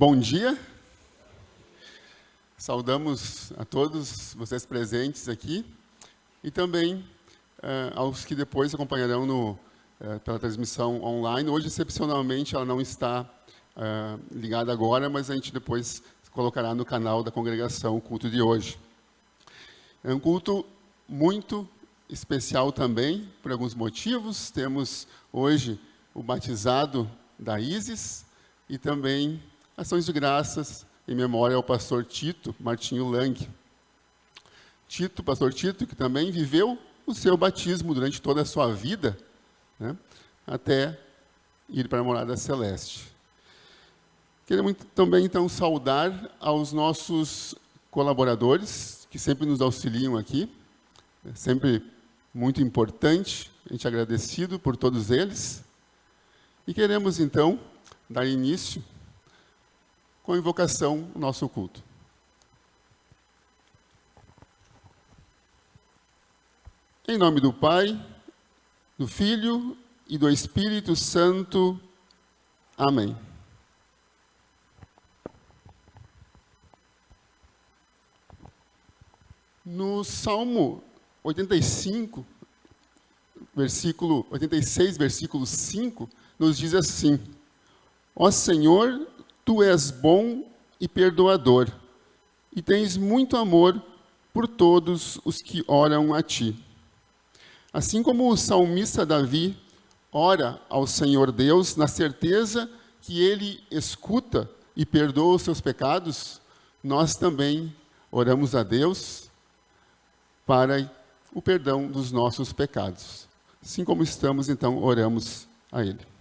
Bom dia. Saudamos a todos vocês presentes aqui e também aos que depois acompanharão pela transmissão online. Hoje, excepcionalmente, ela não está ligada agora, mas a gente depois colocará no canal da congregação o culto de hoje. É um culto muito especial também, por alguns motivos. Temos hoje o batizado da Isis e também ações de graças em memória ao pastor Tito Martinho Lang. Pastor Tito, que também viveu o seu batismo durante toda a sua vida, né, até ir para a morada celeste. Queremos também, então, saudar aos nossos colaboradores, que sempre nos auxiliam aqui, é sempre muito importante, a gente é agradecido por todos eles. E queremos, então, dar início com a invocação ao nosso culto. Em nome do Pai, do Filho e do Espírito Santo. Amém. No Salmo 85, versículo 86, versículo 5, nos diz assim: Ó Senhor, Tu és bom e perdoador, e tens muito amor por todos os que oram a Ti. Assim como o salmista Davi ora ao Senhor Deus na certeza que Ele escuta e perdoa os seus pecados, nós também oramos a Deus para o perdão dos nossos pecados. Assim como estamos, então, oramos a Ele.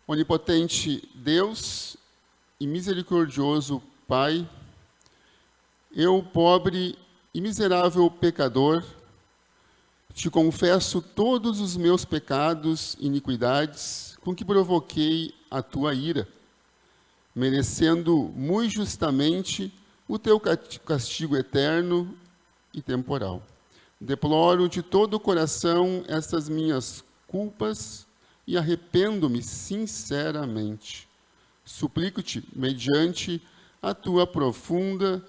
Onipotente Deus e misericordioso Pai, eu, pobre e miserável pecador, te confesso todos os meus pecados e iniquidades com que provoquei a tua ira, merecendo muito justamente o teu castigo eterno e temporal. Deploro de todo o coração estas minhas culpas e arrependo-me sinceramente. Suplico-te, mediante a tua profunda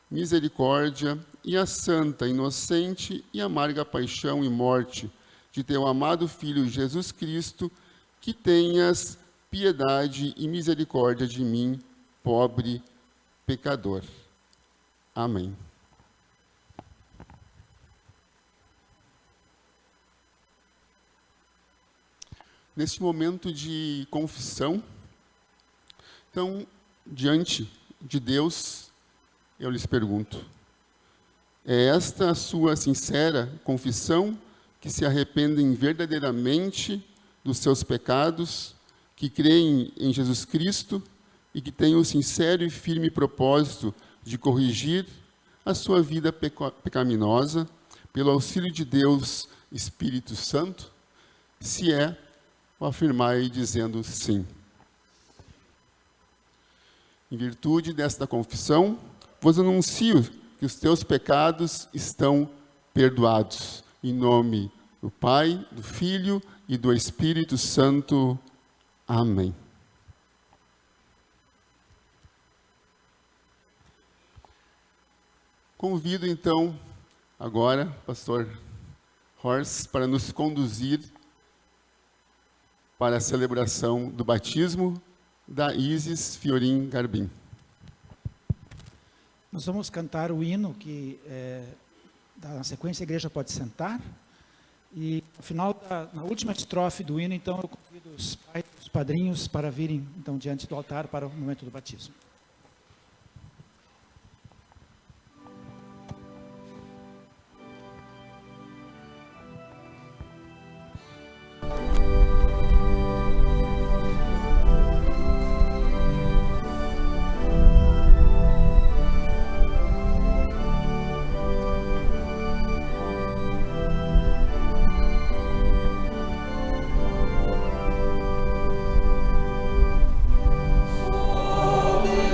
misericórdia e a santa, inocente e amarga paixão e morte de teu amado Filho Jesus Cristo, que tenhas piedade e misericórdia de mim, pobre pecador. Amém. Neste momento de confissão, então, diante de Deus, eu lhes pergunto: é esta a sua sincera confissão, que se arrependem verdadeiramente dos seus pecados, que creem em Jesus Cristo e que têm o sincero e firme propósito de corrigir a sua vida pecaminosa pelo auxílio de Deus Espírito Santo? Se é, o afirmai dizendo sim. Em virtude desta confissão, vos anuncio que os teus pecados estão perdoados. Em nome do Pai, do Filho e do Espírito Santo. Amém. Convido, então, agora, pastor Horst, para nos conduzir para a celebração do batismo da Isis Fiorim Garbim. Nós vamos cantar o hino que, na sequência, a igreja pode sentar. E, no final, na última estrofe do hino, então, eu convido os pais e os padrinhos para virem, então, diante do altar para o momento do batismo. Amen.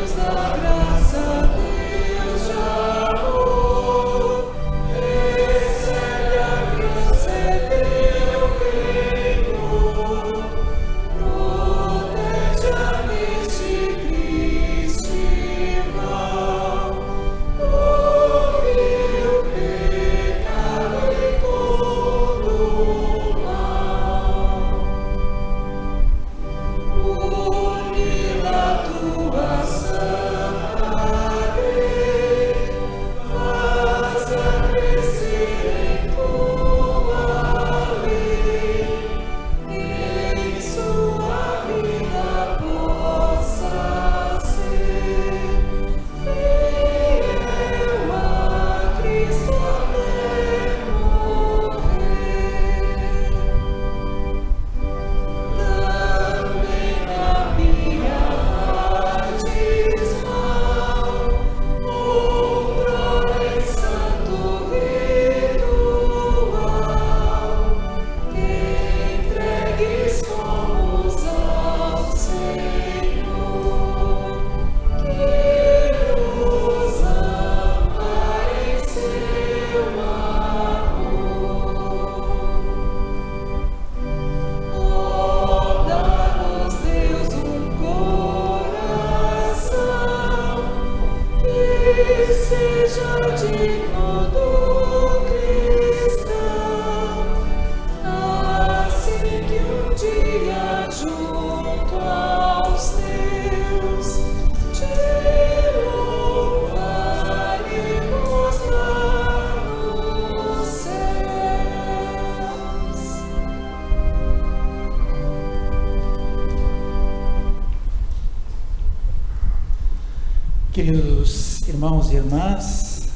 Queridos irmãos e irmãs,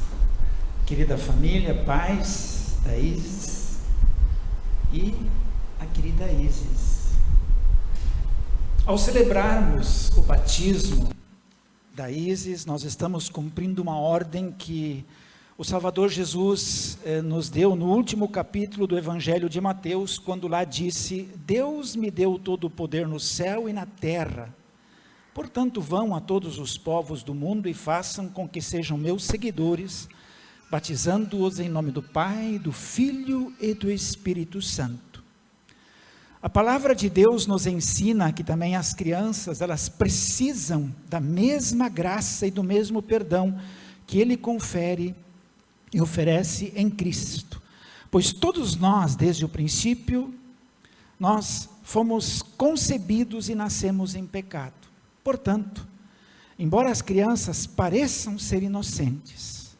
querida família, pais da Isis e a querida Isis, ao celebrarmos o batismo da Isis, nós estamos cumprindo uma ordem que o Salvador Jesus nos deu no último capítulo do Evangelho de Mateus, quando lá disse: Deus me deu todo o poder no céu e na terra. Portanto, vão a todos os povos do mundo e façam com que sejam meus seguidores, batizando-os em nome do Pai, do Filho e do Espírito Santo. A palavra de Deus nos ensina que também as crianças, elas precisam da mesma graça e do mesmo perdão que Ele confere e oferece em Cristo. Pois todos nós, desde o princípio, nós fomos concebidos e nascemos em pecado. Portanto, embora as crianças pareçam ser inocentes,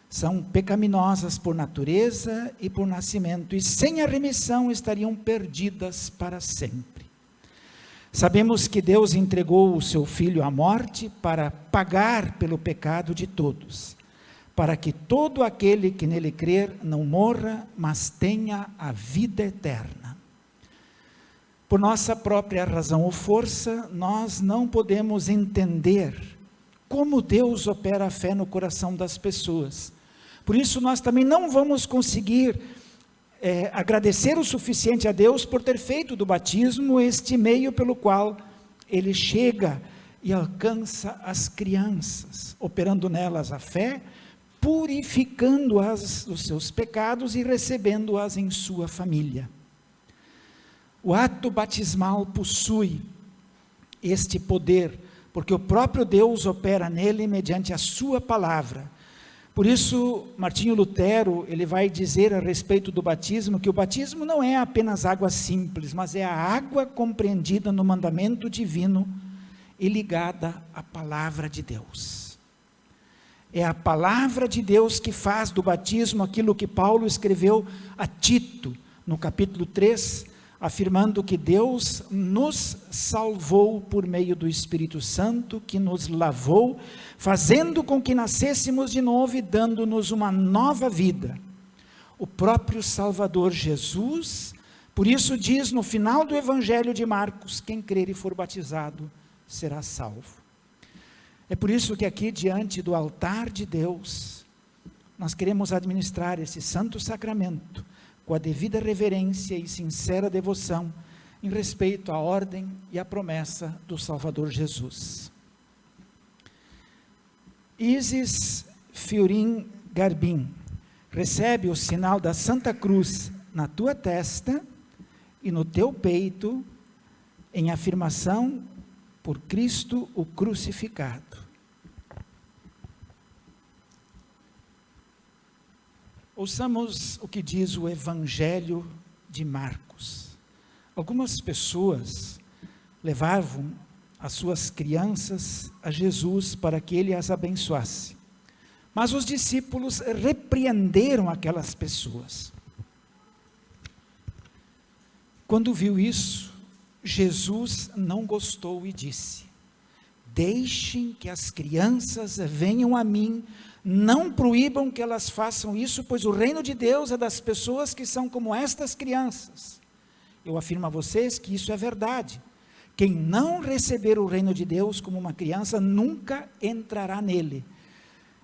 são pecaminosas por natureza e por nascimento, e sem a remissão estariam perdidas para sempre. Sabemos que Deus entregou o seu Filho à morte para pagar pelo pecado de todos, para que todo aquele que nele crer não morra, mas tenha a vida eterna. Por nossa própria razão ou força, nós não podemos entender como Deus opera a fé no coração das pessoas. Por isso nós também não vamos conseguir agradecer o suficiente a Deus por ter feito do batismo este meio pelo qual Ele chega e alcança as crianças, operando nelas a fé, purificando-as dos seus pecados e recebendo-as em sua família. O ato batismal possui este poder, porque o próprio Deus opera nele mediante a sua palavra. Por isso, Martinho Lutero, ele vai dizer a respeito do batismo, que o batismo não é apenas água simples, mas é a água compreendida no mandamento divino e ligada à palavra de Deus. É a palavra de Deus que faz do batismo aquilo que Paulo escreveu a Tito, no capítulo 3, afirmando que Deus nos salvou por meio do Espírito Santo, que nos lavou, fazendo com que nascêssemos de novo e dando-nos uma nova vida. O próprio Salvador Jesus, por isso diz no final do Evangelho de Marcos: quem crer e for batizado será salvo. É por isso que aqui diante do altar de Deus, nós queremos administrar esse santo sacramento, com a devida reverência e sincera devoção, em respeito à ordem e à promessa do Salvador Jesus. Isis Fiorin Garbim, recebe o sinal da Santa Cruz na tua testa e no teu peito, em afirmação por Cristo o crucificado. Ouçamos o que diz o Evangelho de Marcos. Algumas pessoas levavam as suas crianças a Jesus para que ele as abençoasse. Mas os discípulos repreenderam aquelas pessoas. Quando viu isso, Jesus não gostou e disse: deixem que as crianças venham a mim, não proíbam que elas façam isso, pois o reino de Deus é das pessoas que são como estas crianças. Eu afirmo a vocês que isso é verdade. Quem não receber o reino de Deus como uma criança, nunca entrará nele.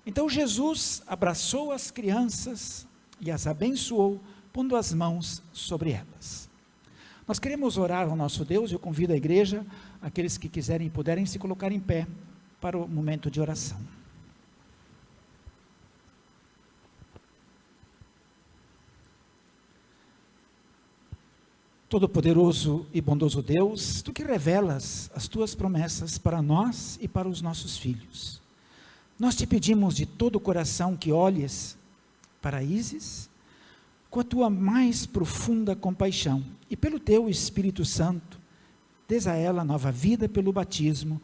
Então Jesus abraçou as crianças e as abençoou, pondo as mãos sobre elas. Nós queremos orar ao nosso Deus, eu convido a igreja, aqueles que quiserem e puderem, se colocar em pé para o momento de oração. Todo-poderoso e bondoso Deus, Tu que revelas as Tuas promessas para nós e para os nossos filhos, nós Te pedimos de todo o coração que olhes para Isis com a Tua mais profunda compaixão e pelo Teu Espírito Santo, dês a ela nova vida pelo batismo,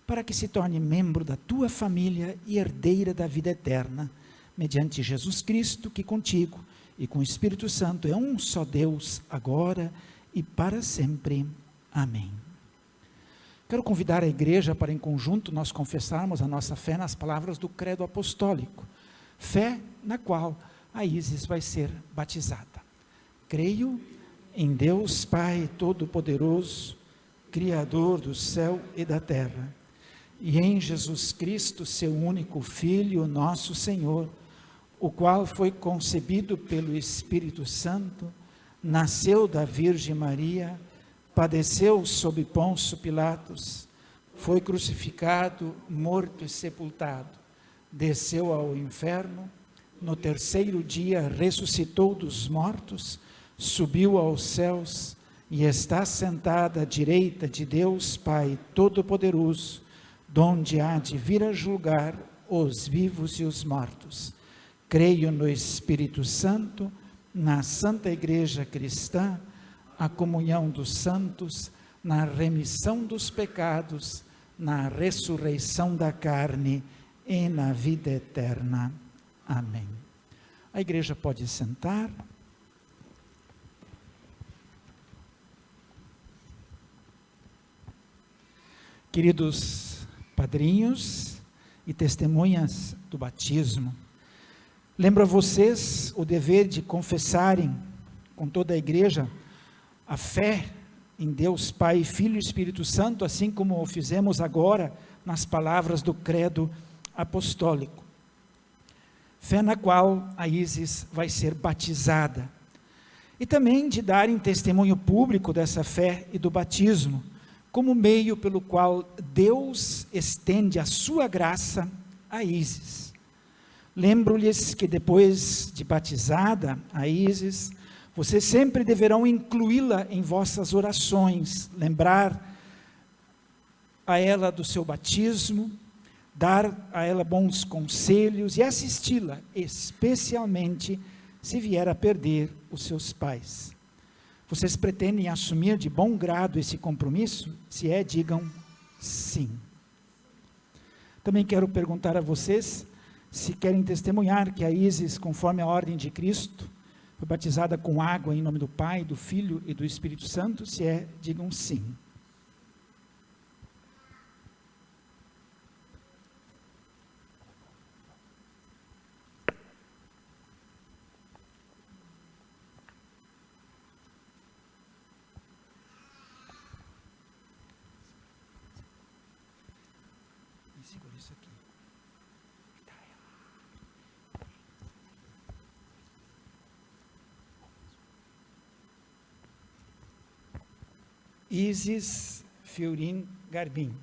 para que se torne membro da Tua família e herdeira da vida eterna, mediante Jesus Cristo, que contigo e com o Espírito Santo é um só Deus, agora e para sempre. Amém. Quero convidar a igreja para, em conjunto, nós confessarmos a nossa fé nas palavras do credo apostólico. Fé na qual a Isis vai ser batizada. Creio em Deus Pai Todo-Poderoso, Criador do céu e da terra, e em Jesus Cristo, seu único Filho, nosso Senhor, o qual foi concebido pelo Espírito Santo, nasceu da Virgem Maria, padeceu sob Pôncio Pilatos, foi crucificado, morto e sepultado, desceu ao inferno, no terceiro dia ressuscitou dos mortos, subiu aos céus e está sentado à direita de Deus Pai Todo-Poderoso, donde há de vir a julgar os vivos e os mortos. Creio no Espírito Santo, na Santa Igreja Cristã, a comunhão dos santos, na remissão dos pecados, na ressurreição da carne e na vida eterna. Amém. A igreja pode sentar. Queridos padrinhos e testemunhas do batismo, lembro a vocês o dever de confessarem com toda a igreja a fé em Deus Pai, Filho e Espírito Santo, assim como o fizemos agora nas palavras do credo apostólico. Fé na qual a Isis vai ser batizada. E também de darem testemunho público dessa fé e do batismo, como meio pelo qual Deus estende a sua graça a Isis. Lembro-lhes que depois de batizada a Isis, vocês sempre deverão incluí-la em vossas orações, lembrar a ela do seu batismo, dar a ela bons conselhos e assisti-la, especialmente se vier a perder os seus pais. Vocês pretendem assumir de bom grado esse compromisso? Se é, digam sim. Também quero perguntar a vocês se querem testemunhar que a Isis, conforme a ordem de Cristo, foi batizada com água em nome do Pai, do Filho e do Espírito Santo. Se é, digam sim. Segura isso aqui. Isis Fiorin Garbim.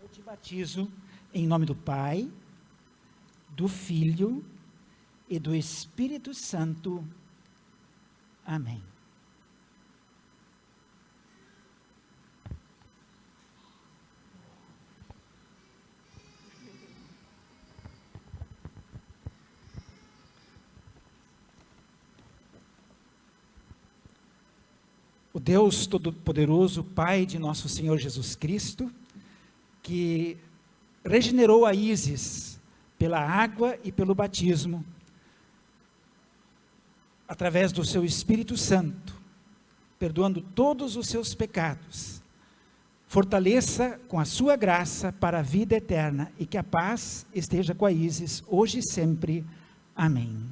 Eu te batizo em nome do Pai, do Filho e do Espírito Santo. Amém. O Deus Todo-Poderoso, Pai de nosso Senhor Jesus Cristo, que regenerou a Isis pela água e pelo batismo, através do seu Espírito Santo, perdoando todos os seus pecados, fortaleça com a sua graça para a vida eterna e que a paz esteja com a Isis, hoje e sempre. Amém.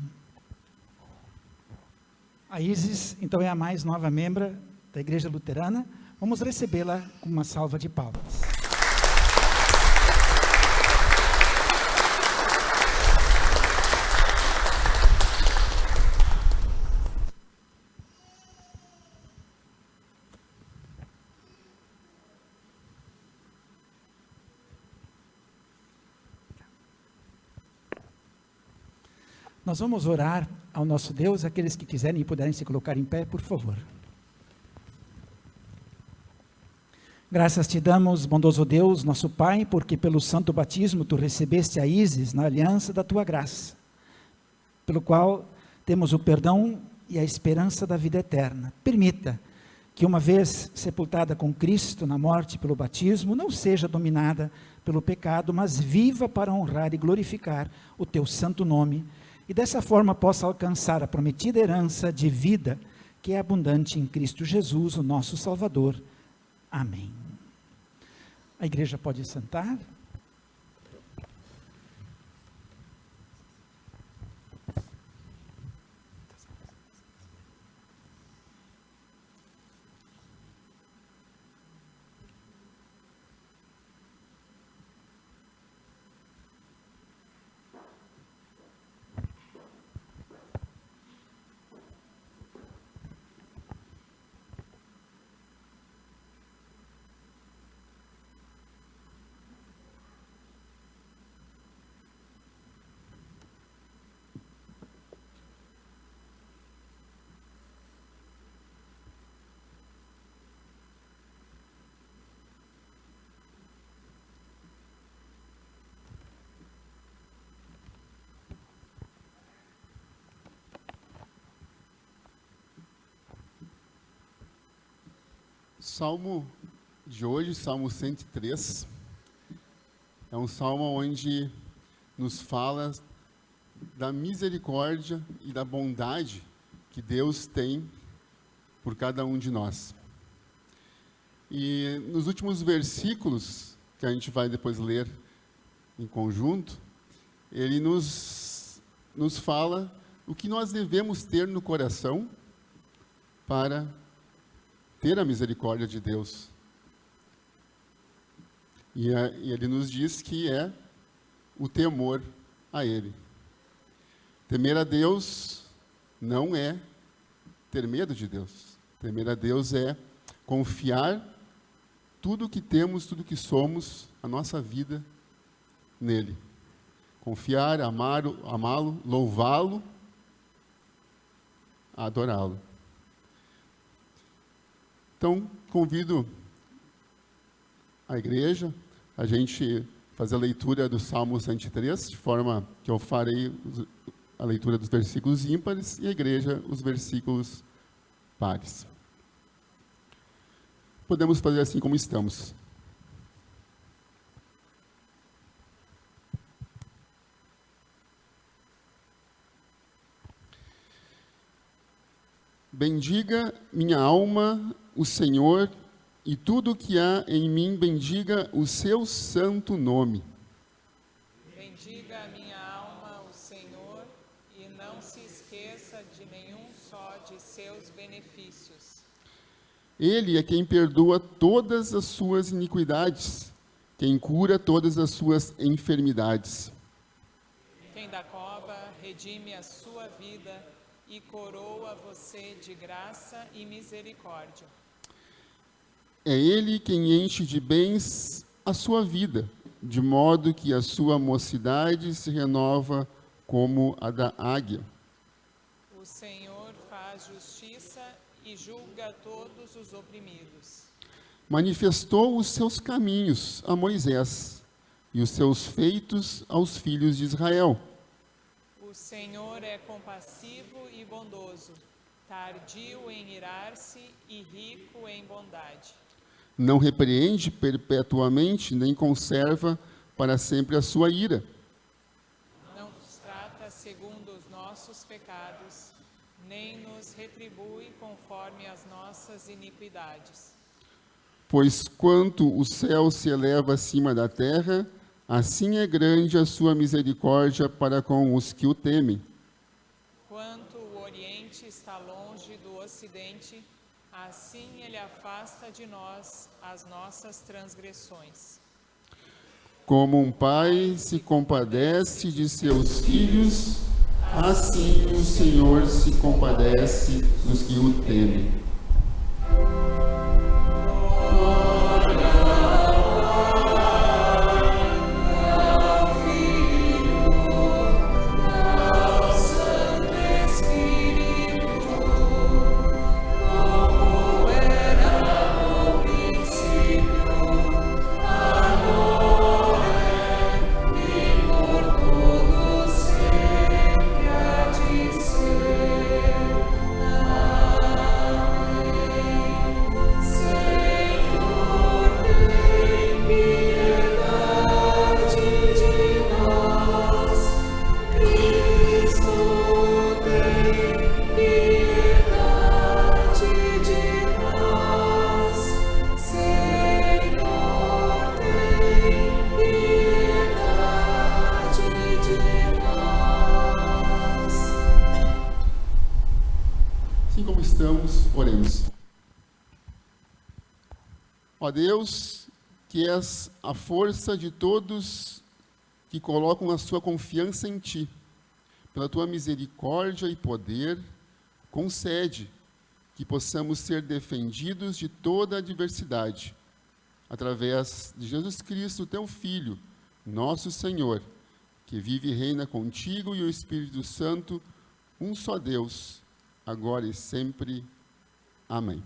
A Isis, então, é a mais nova membro da Igreja Luterana. Vamos recebê-la com uma salva de palmas. Nós vamos orar ao nosso Deus. Aqueles que quiserem e puderem se colocar em pé, por favor. Graças te damos, bondoso Deus, nosso Pai, porque pelo santo batismo tu recebeste a Isis na aliança da tua graça, pelo qual temos o perdão e a esperança da vida eterna. Permita que, uma vez sepultada com Cristo na morte pelo batismo, não seja dominada pelo pecado, mas viva para honrar e glorificar o teu santo nome. e dessa forma possa alcançar a prometida herança de vida que é abundante em Cristo Jesus, o nosso Salvador. Amém. A igreja pode sentar. Salmo de hoje, Salmo 103, é um salmo onde nos fala da misericórdia e da bondade que Deus tem por cada um de nós. E nos últimos versículos, que a gente vai depois ler em conjunto, ele nos fala o que nós devemos ter no coração para ter a misericórdia de Deus. E ele nos diz que é o temor a Ele. Temer a Deus não é ter medo de Deus. Temer a Deus é confiar tudo o que temos, tudo o que somos, a nossa vida nele. Confiar, amá-lo, louvá-lo, adorá-lo. Então, convido a igreja a gente fazer a leitura do Salmo 103, de forma que eu farei a leitura dos versículos ímpares e a igreja os versículos pares. Podemos fazer assim como estamos. Bendiga minha alma o Senhor, e tudo o que há em mim bendiga o seu santo nome. Bendiga a minha alma o Senhor, e não se esqueça de nenhum só de seus benefícios. Ele é quem perdoa todas as suas iniquidades, quem cura todas as suas enfermidades. Quem da cova redime a sua vida e coroa você de graça e misericórdia. É Ele quem enche de bens a sua vida, de modo que a sua mocidade se renova como a da águia. O Senhor faz justiça e julga todos os oprimidos. Manifestou os seus caminhos a Moisés e os seus feitos aos filhos de Israel. O Senhor é compassivo e bondoso, tardio em irar-se e rico em bondade. Não repreende perpetuamente, nem conserva para sempre a sua ira. Não nos trata segundo os nossos pecados, nem nos retribui conforme as nossas iniquidades. Pois quanto o céu se eleva acima da terra, assim é grande a sua misericórdia para com os que o temem. Quanto o Oriente está longe do Ocidente, assim ele afasta de nós as nossas transgressões. Como um pai se compadece de seus filhos, assim o Senhor se compadece dos que o temem. estamos, oremos. Ó Deus, que és a força de todos que colocam a sua confiança em Ti, pela Tua misericórdia e poder, concede que possamos ser defendidos de toda adversidade, através de Jesus Cristo, Teu Filho, nosso Senhor, que vive e reina contigo e o Espírito Santo, um só Deus, agora e sempre. Amém.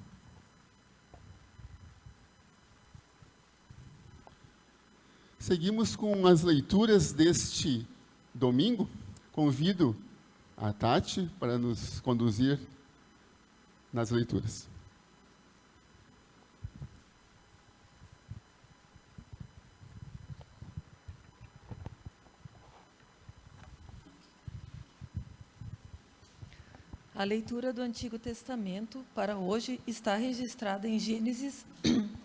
Seguimos com as leituras deste domingo. Convido a Tati para nos conduzir nas leituras. A leitura do Antigo Testamento para hoje está registrada em Gênesis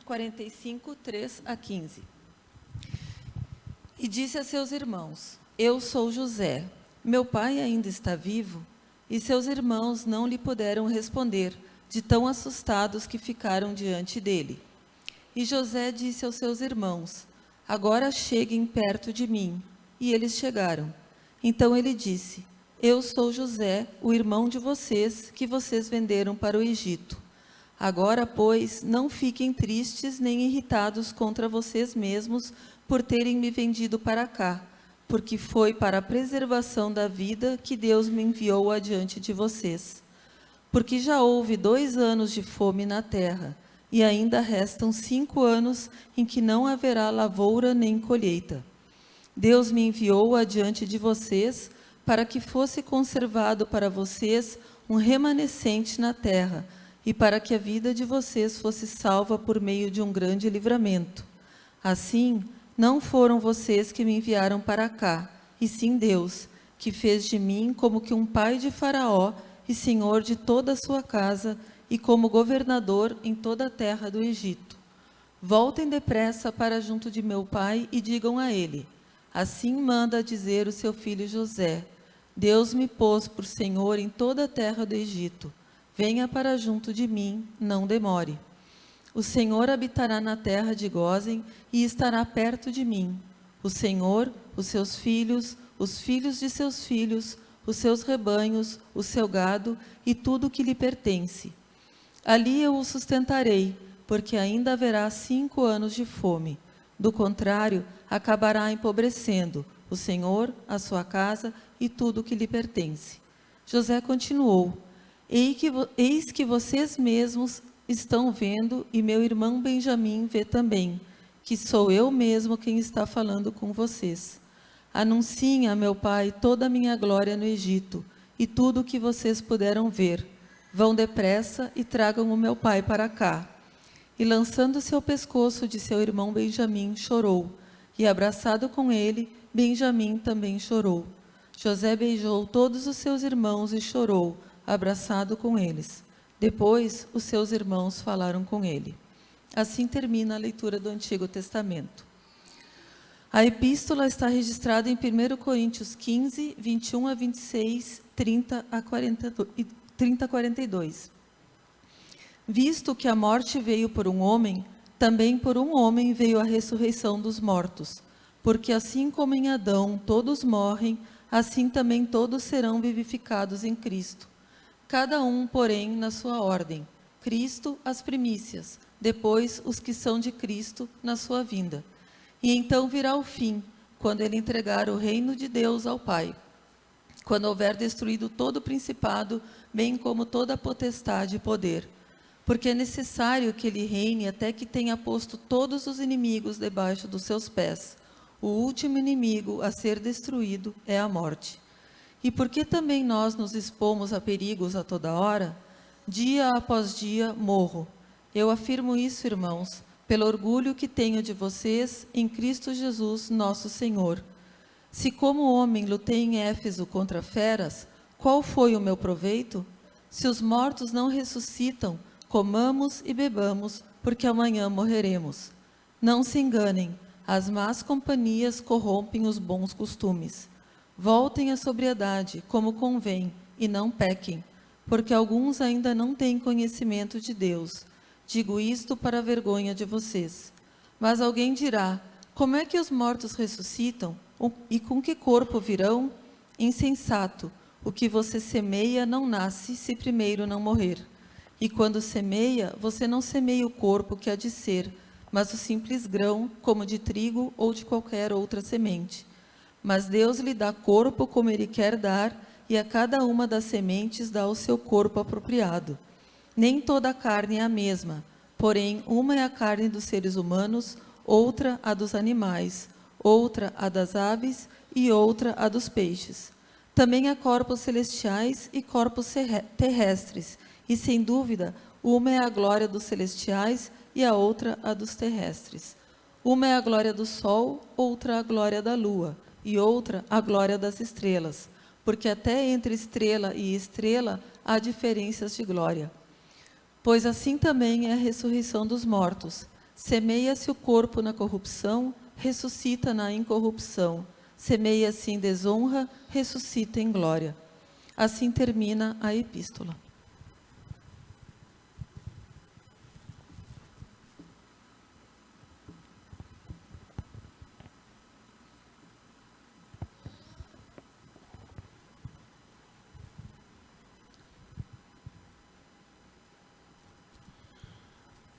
45, 3 a 15. E disse a seus irmãos: Eu sou José, meu pai ainda está vivo? E seus irmãos não lhe puderam responder, de tão assustados que ficaram diante dele. E José disse aos seus irmãos: Agora cheguem perto de mim. E eles chegaram. Então ele disse: Eu sou José, o irmão de vocês, que vocês venderam para o Egito. Agora, pois, não fiquem tristes nem irritados contra vocês mesmos por terem me vendido para cá, porque foi para a preservação da vida que Deus me enviou adiante de vocês. Porque já houve 2 anos de fome na terra, e ainda restam 5 anos em que não haverá lavoura nem colheita. Deus me enviou adiante de vocês para que fosse conservado para vocês um remanescente na terra, e para que a vida de vocês fosse salva por meio de um grande livramento. Assim, não foram vocês que me enviaram para cá, e sim Deus, que fez de mim como que um pai de Faraó e senhor de toda a sua casa, e como governador em toda a terra do Egito. Voltem depressa para junto de meu pai e digam a ele: Assim manda dizer o seu filho José: Deus me pôs por senhor em toda a terra do Egito. Venha para junto de mim, não demore. O Senhor habitará na terra de Gósen e estará perto de mim. O Senhor, os seus filhos, os filhos de seus filhos, os seus rebanhos, o seu gado e tudo o que lhe pertence. Ali eu o sustentarei, porque ainda haverá 5 anos de fome. Do contrário, acabará empobrecendo o Senhor, a sua casa e tudo o que lhe pertence. José continuou: Eis que vocês mesmos estão vendo, e meu irmão Benjamim vê também, que sou eu mesmo quem está falando com vocês. Anunciem a meu pai toda a minha glória no Egito, e tudo o que vocês puderam ver. Vão depressa e tragam o meu pai para cá. E lançando-se ao pescoço de seu irmão Benjamim, chorou, e abraçado com ele, Benjamim também chorou. José beijou todos os seus irmãos e chorou, abraçado com eles. Depois, os seus irmãos falaram com ele. Assim termina a leitura do Antigo Testamento. A epístola está registrada em 1 Coríntios 15, 21 a 26, 30 a 42. Visto que a morte veio por um homem, também por um homem veio a ressurreição dos mortos. Porque assim como em Adão todos morrem, assim também todos serão vivificados em Cristo. Cada um, porém, na sua ordem. Cristo, as primícias, depois os que são de Cristo, na sua vinda. E então virá o fim, quando ele entregar o reino de Deus ao Pai. Quando houver destruído todo o principado, bem como toda a potestade e poder. Porque é necessário que ele reine até que tenha posto todos os inimigos debaixo dos seus pés. O último inimigo a ser destruído é a morte. E porque também nós nos expomos a perigos a toda hora, dia após dia morro. Eu afirmo isso, irmãos, pelo orgulho que tenho de vocês em Cristo Jesus, nosso Senhor. Se como homem lutei em Éfeso contra feras, qual foi o meu proveito? Se os mortos não ressuscitam, comamos e bebamos, porque amanhã morreremos. Não se enganem, as más companhias corrompem os bons costumes. Voltem à sobriedade, como convém, e não pequem, porque alguns ainda não têm conhecimento de Deus. Digo isto para a vergonha de vocês. Mas alguém dirá: como é que os mortos ressuscitam? E com que corpo virão? Insensato, o que você semeia não nasce se primeiro não morrer. E quando semeia, você não semeia o corpo que há de ser, mas o simples grão, como de trigo ou de qualquer outra semente. Mas Deus lhe dá corpo como Ele quer dar, e a cada uma das sementes dá o seu corpo apropriado. Nem toda a carne é a mesma, porém uma é a carne dos seres humanos, outra a dos animais, outra a das aves e outra a dos peixes. Também há corpos celestiais e corpos terrestres, e sem dúvida, uma é a glória dos celestiais e a outra a dos terrestres. Uma é a glória do sol, outra a glória da lua, e outra a glória das estrelas, porque até entre estrela e estrela há diferenças de glória. Pois assim também é a ressurreição dos mortos. Semeia-se o corpo na corrupção, ressuscita na incorrupção. Semeia-se em desonra, ressuscita em glória. Assim termina a epístola.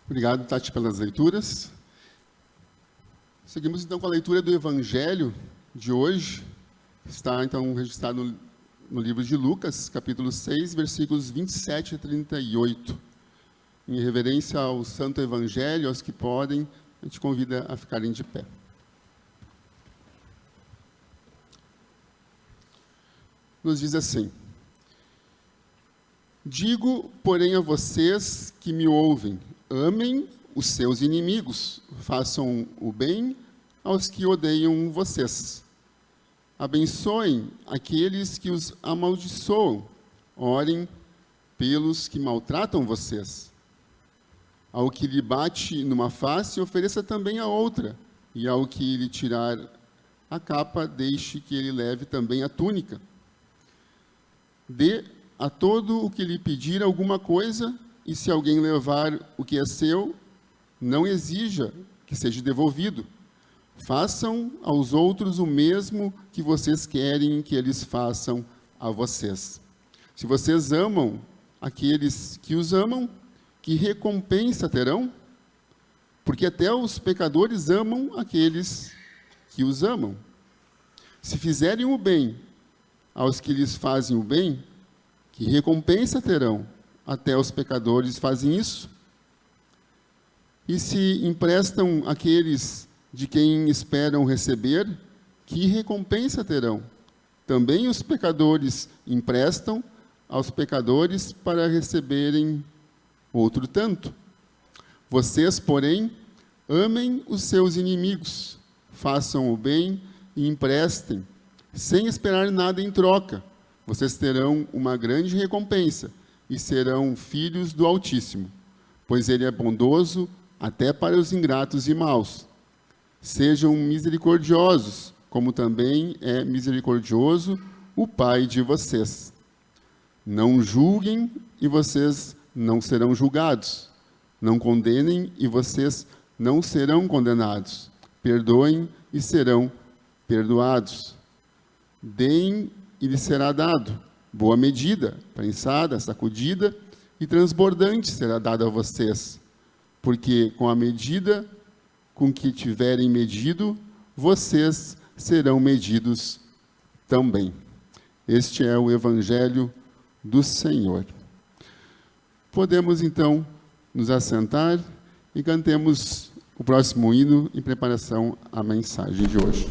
Obrigado, Tati, pelas leituras. Seguimos, então, com a leitura do Evangelho de hoje. Está, então, registrado no livro de Lucas, capítulo 6, versículos 27 a 38. Em reverência ao Santo Evangelho, aos que podem, a gente convida a ficarem de pé. Nos diz assim: digo, porém, a vocês que me ouvem, amem os seus inimigos, façam o bem aos que odeiam vocês. Abençoem aqueles que os amaldiçoam, orem pelos que maltratam vocês. Ao que lhe bate numa face, ofereça também a outra, e ao que lhe tirar a capa, deixe que ele leve também a túnica. Dê a todo o que lhe pedir alguma coisa, e se alguém levar o que é seu, não exija que seja devolvido. Façam aos outros o mesmo que vocês querem que eles façam a vocês. Se vocês amam aqueles que os amam, que recompensa terão? Porque até os pecadores amam aqueles que os amam. Se fizerem o bem aos que lhes fazem o bem, que recompensa terão? Até os pecadores fazem isso. E se emprestam aqueles de quem esperam receber, que recompensa terão? Também os pecadores emprestam aos pecadores para receberem outro tanto. Vocês, porém, amem os seus inimigos, façam o bem e emprestem, sem esperar nada em troca. Vocês terão uma grande recompensa e serão filhos do Altíssimo, pois Ele é bondoso até para os ingratos e maus. Sejam misericordiosos, como também é misericordioso o Pai de vocês. Não julguem e vocês não serão julgados. Não condenem e vocês não serão condenados. Perdoem e serão perdoados. Deem e lhes será dado. Boa medida, prensada, sacudida e transbordante será dada a vocês. Porque com a medida com que tiverem medido, vocês serão medidos também. Este é o Evangelho do Senhor. Podemos, então, nos assentar e cantemos o próximo hino em preparação à mensagem de hoje.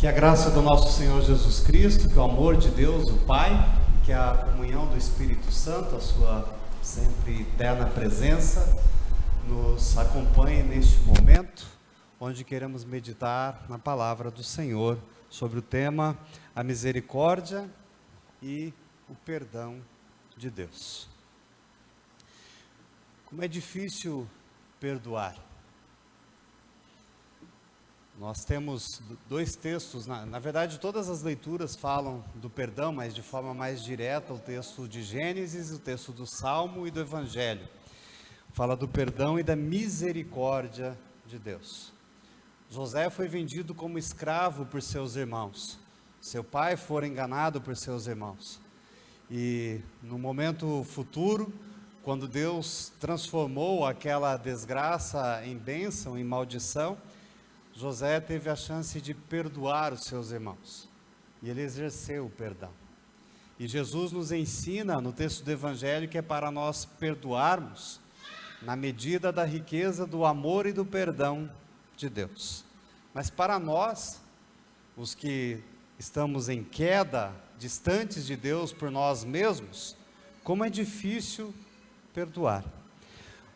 a graça do nosso Senhor Jesus Cristo, que o amor de Deus, o Pai, que a comunhão do Espírito Santo, a sua sempre eterna presença, nos acompanhe neste momento, onde queremos meditar na palavra do Senhor, sobre o tema a misericórdia e o perdão de Deus. Como é difícil perdoar. Nós temos dois textos, na verdade todas as leituras falam do perdão, mas de forma mais direta, o texto de Gênesis, o texto do Salmo e do Evangelho. Fala do perdão e da misericórdia de Deus. José foi vendido como escravo por seus irmãos. Seu pai fora enganado por seus irmãos. E no momento futuro, quando Deus transformou aquela desgraça em bênção, em maldição, José teve a chance de perdoar os seus irmãos, e ele exerceu o perdão. E Jesus nos ensina no texto do Evangelho que é para nós perdoarmos na medida da riqueza do amor e do perdão de Deus. Mas para nós, os que estamos em queda, distantes de Deus por nós mesmos, como é difícil perdoar.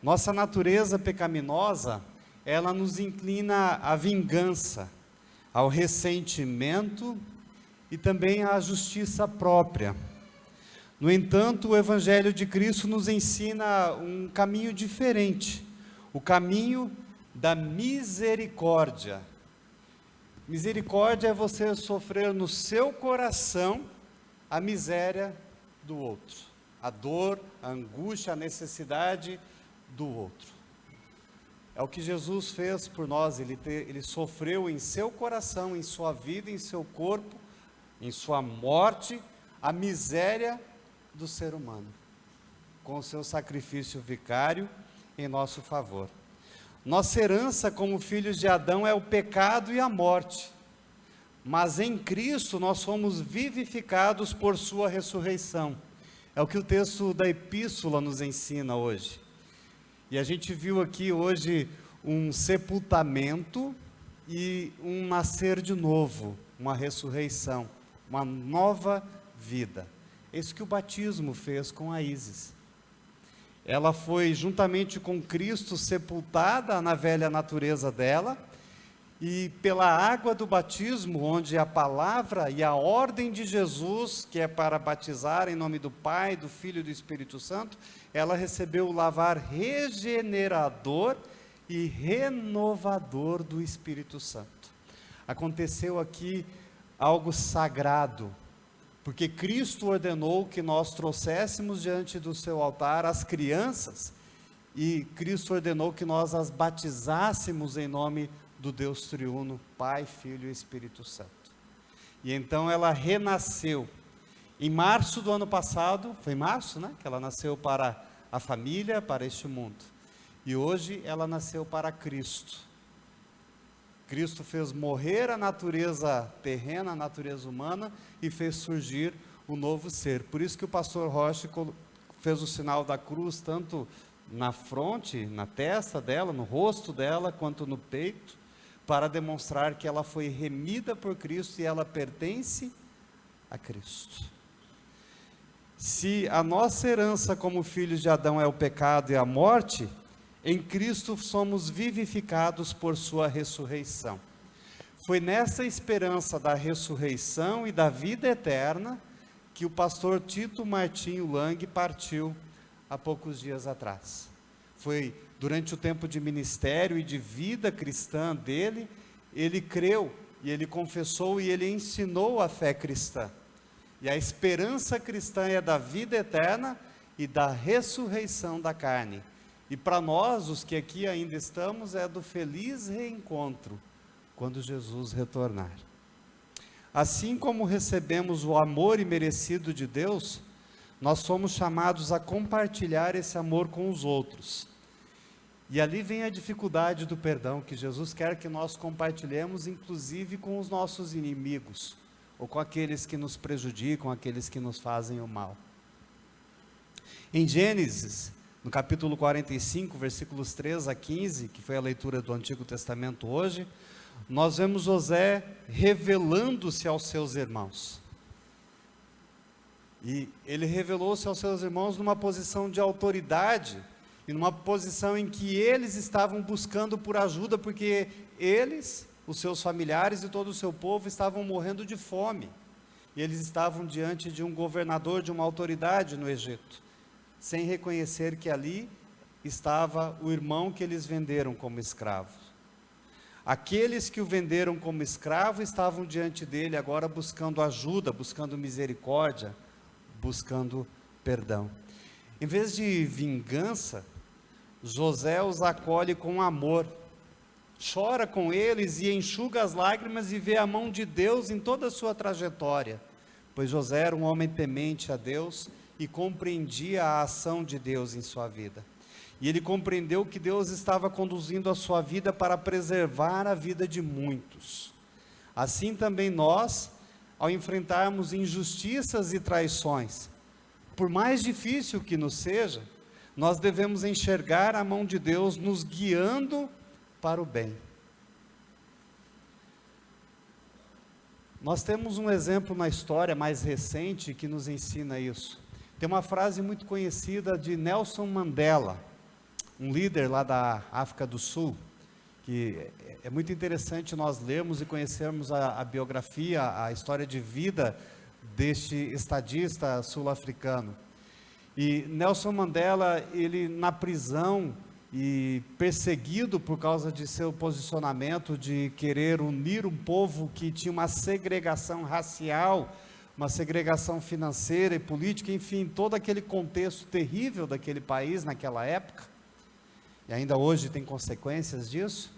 Nossa natureza pecaminosa, ela nos inclina à vingança, ao ressentimento e também à justiça própria. No entanto, o Evangelho de Cristo nos ensina um caminho diferente, o caminho da misericórdia. Misericórdia é você sofrer no seu coração a miséria do outro, a dor, a angústia, a necessidade do outro. É o que Jesus fez por nós, ele sofreu em seu coração, em sua vida, em seu corpo, em sua morte, a miséria do ser humano, com o seu sacrifício vicário em nosso favor. Nossa herança como filhos de Adão é o pecado e a morte, mas em Cristo nós fomos vivificados por sua ressurreição. É o que o texto da epístola nos ensina hoje. E a gente viu aqui hoje um sepultamento e um nascer de novo, uma ressurreição, uma nova vida. É isso que o batismo fez com a Isis. Ela foi juntamente com Cristo sepultada na velha natureza dela, e pela água do batismo, onde a palavra e a ordem de Jesus, que é para batizar em nome do Pai, do Filho e do Espírito Santo, ela recebeu o lavar regenerador e renovador do Espírito Santo. Aconteceu aqui algo sagrado, porque Cristo ordenou que nós trouxéssemos diante do seu altar as crianças, e Cristo ordenou que nós as batizássemos em nome do Deus triuno, Pai, Filho e Espírito Santo. E então ela renasceu. Em março do ano passado, foi em março, né? Que ela nasceu para a família, para este mundo. E hoje ela nasceu para Cristo. Cristo fez morrer a natureza terrena, a natureza humana, e fez surgir o novo ser. Por isso que o pastor Rocha fez o sinal da cruz, tanto na fronte, na testa dela, no rosto dela, quanto no peito, para demonstrar que ela foi remida por Cristo e ela pertence a Cristo. Se a nossa herança como filhos de Adão é o pecado e a morte, em Cristo somos vivificados por sua ressurreição. Foi nessa esperança da ressurreição e da vida eterna que o pastor Tito Martinho Lang partiu há poucos dias atrás. Foi durante o tempo de ministério e de vida cristã dele, ele creu e ele confessou e ele ensinou a fé cristã. E a esperança cristã é da vida eterna e da ressurreição da carne. E para nós, os que aqui ainda estamos, é do feliz reencontro, quando Jesus retornar. Assim como recebemos o amor imerecido de Deus, nós somos chamados a compartilhar esse amor com os outros. E ali vem a dificuldade do perdão, que Jesus quer que nós compartilhemos, inclusive com os nossos inimigos, ou com aqueles que nos prejudicam, aqueles que nos fazem o mal. Em Gênesis, no capítulo 45, versículos 3 a 15, que foi a leitura do Antigo Testamento hoje, nós vemos José revelando-se aos seus irmãos. E ele revelou-se aos seus irmãos numa posição de autoridade, e numa posição em que eles estavam buscando por ajuda, porque eles, os seus familiares e todo o seu povo estavam morrendo de fome. E eles estavam diante de um governador, de uma autoridade no Egito, sem reconhecer que ali estava o irmão que eles venderam como escravo. Aqueles que o venderam como escravo estavam diante dele agora buscando ajuda, buscando misericórdia, buscando perdão. Em vez de vingança, José os acolhe com amor, chora com eles e enxuga as lágrimas e vê a mão de Deus em toda a sua trajetória, pois José era um homem temente a Deus e compreendia a ação de Deus em sua vida. E ele compreendeu que Deus estava conduzindo a sua vida para preservar a vida de muitos. Assim também nós, ao enfrentarmos injustiças e traições, por mais difícil que nos seja, nós devemos enxergar a mão de Deus nos guiando para o bem. Nós temos um exemplo na história mais recente que nos ensina isso. Tem uma frase muito conhecida de Nelson Mandela, um líder lá da África do Sul, que é muito interessante nós lermos e conhecermos a biografia, a história de vida deste estadista sul-africano. E Nelson Mandela, ele na prisão e perseguido por causa de seu posicionamento de querer unir um povo que tinha uma segregação racial, uma segregação financeira e política, enfim, todo aquele contexto terrível daquele país naquela época, e ainda hoje tem consequências disso,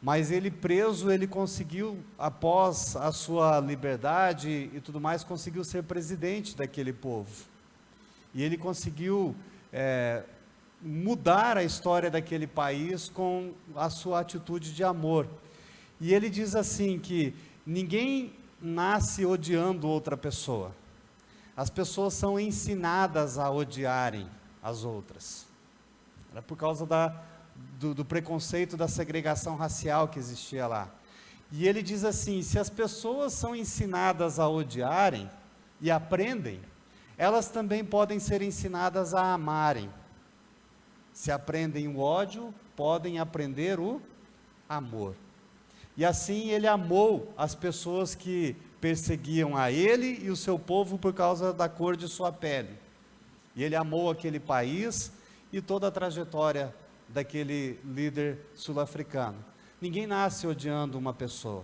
mas ele preso, ele conseguiu, após a sua liberdade e tudo mais, conseguiu ser presidente daquele povo, e ele conseguiu mudar a história daquele país com a sua atitude de amor. E ele diz assim que ninguém nasce odiando outra pessoa, as pessoas são ensinadas a odiarem as outras. Era por causa do preconceito, da segregação racial que existia lá. E ele diz assim, se as pessoas são ensinadas a odiarem e aprendem, elas também podem ser ensinadas a amarem. Se aprendem o ódio, podem aprender o amor. E assim ele amou as pessoas que perseguiam a ele e o seu povo por causa da cor de sua pele. E ele amou aquele país e toda a trajetória daquele líder sul-africano. Ninguém nasce odiando uma pessoa.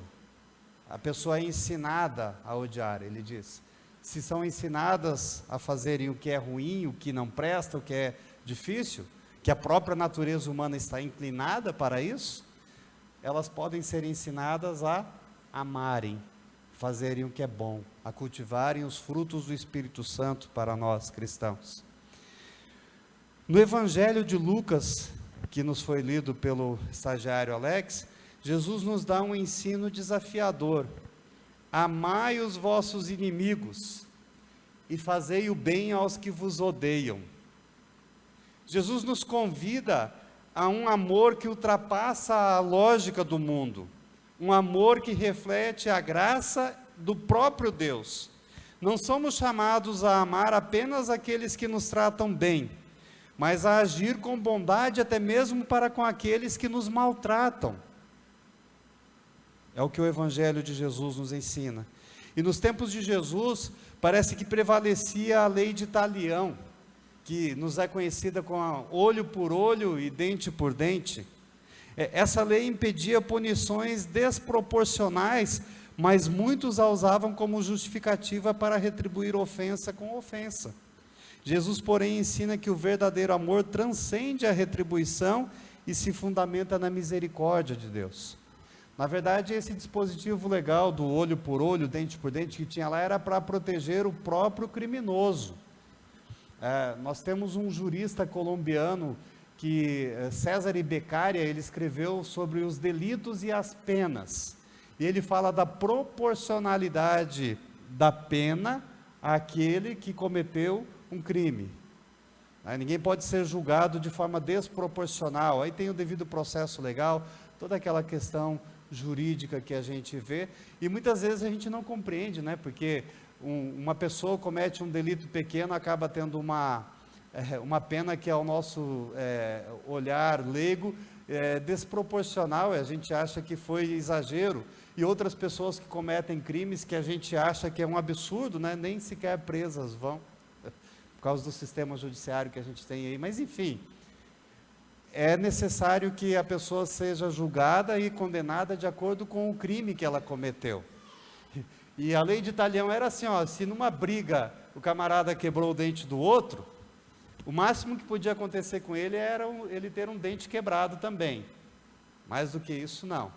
A pessoa é ensinada a odiar, ele diz. Se são ensinadas a fazerem o que é ruim, o que não presta, o que é difícil, que a própria natureza humana está inclinada para isso, elas podem ser ensinadas a amarem, fazerem o que é bom, a cultivarem os frutos do Espírito Santo para nós cristãos. No Evangelho de Lucas, que nos foi lido pelo estagiário Alex, Jesus nos dá um ensino desafiador. Amai os vossos inimigos e fazei o bem aos que vos odeiam. Jesus nos convida a um amor que ultrapassa a lógica do mundo, um amor que reflete a graça do próprio Deus. Não somos chamados a amar apenas aqueles que nos tratam bem, mas a agir com bondade até mesmo para com aqueles que nos maltratam. É o que o Evangelho de Jesus nos ensina. E nos tempos de Jesus, parece que prevalecia a lei de Talião, que nos é conhecida como olho por olho e dente por dente. Essa lei impedia punições desproporcionais, mas muitos a usavam como justificativa para retribuir ofensa com ofensa. Jesus, porém, ensina que o verdadeiro amor transcende a retribuição e se fundamenta na misericórdia de Deus. Na verdade, esse dispositivo legal do olho por olho, dente por dente, que tinha lá, era para proteger o próprio criminoso. Nós temos um jurista colombiano, César Beccaria, ele escreveu sobre os delitos e as penas. E ele fala da proporcionalidade da pena àquele que cometeu um crime. Ninguém pode ser julgado de forma desproporcional. Aí tem o devido processo legal, toda aquela questão jurídica que a gente vê, e muitas vezes a gente não compreende, né? Porque uma pessoa comete um delito pequeno, acaba tendo uma pena que ao nosso olhar leigo desproporcional, e a gente acha que foi exagero, e outras pessoas que cometem crimes que a gente acha que é um absurdo, né? Nem sequer presas vão, por causa do sistema judiciário que a gente tem aí, mas enfim, é necessário que a pessoa seja julgada e condenada de acordo com o crime que ela cometeu. E a lei de Talião era assim, se numa briga o camarada quebrou o dente do outro, o máximo que podia acontecer com ele era ele ter um dente quebrado também. Mais do que isso, não.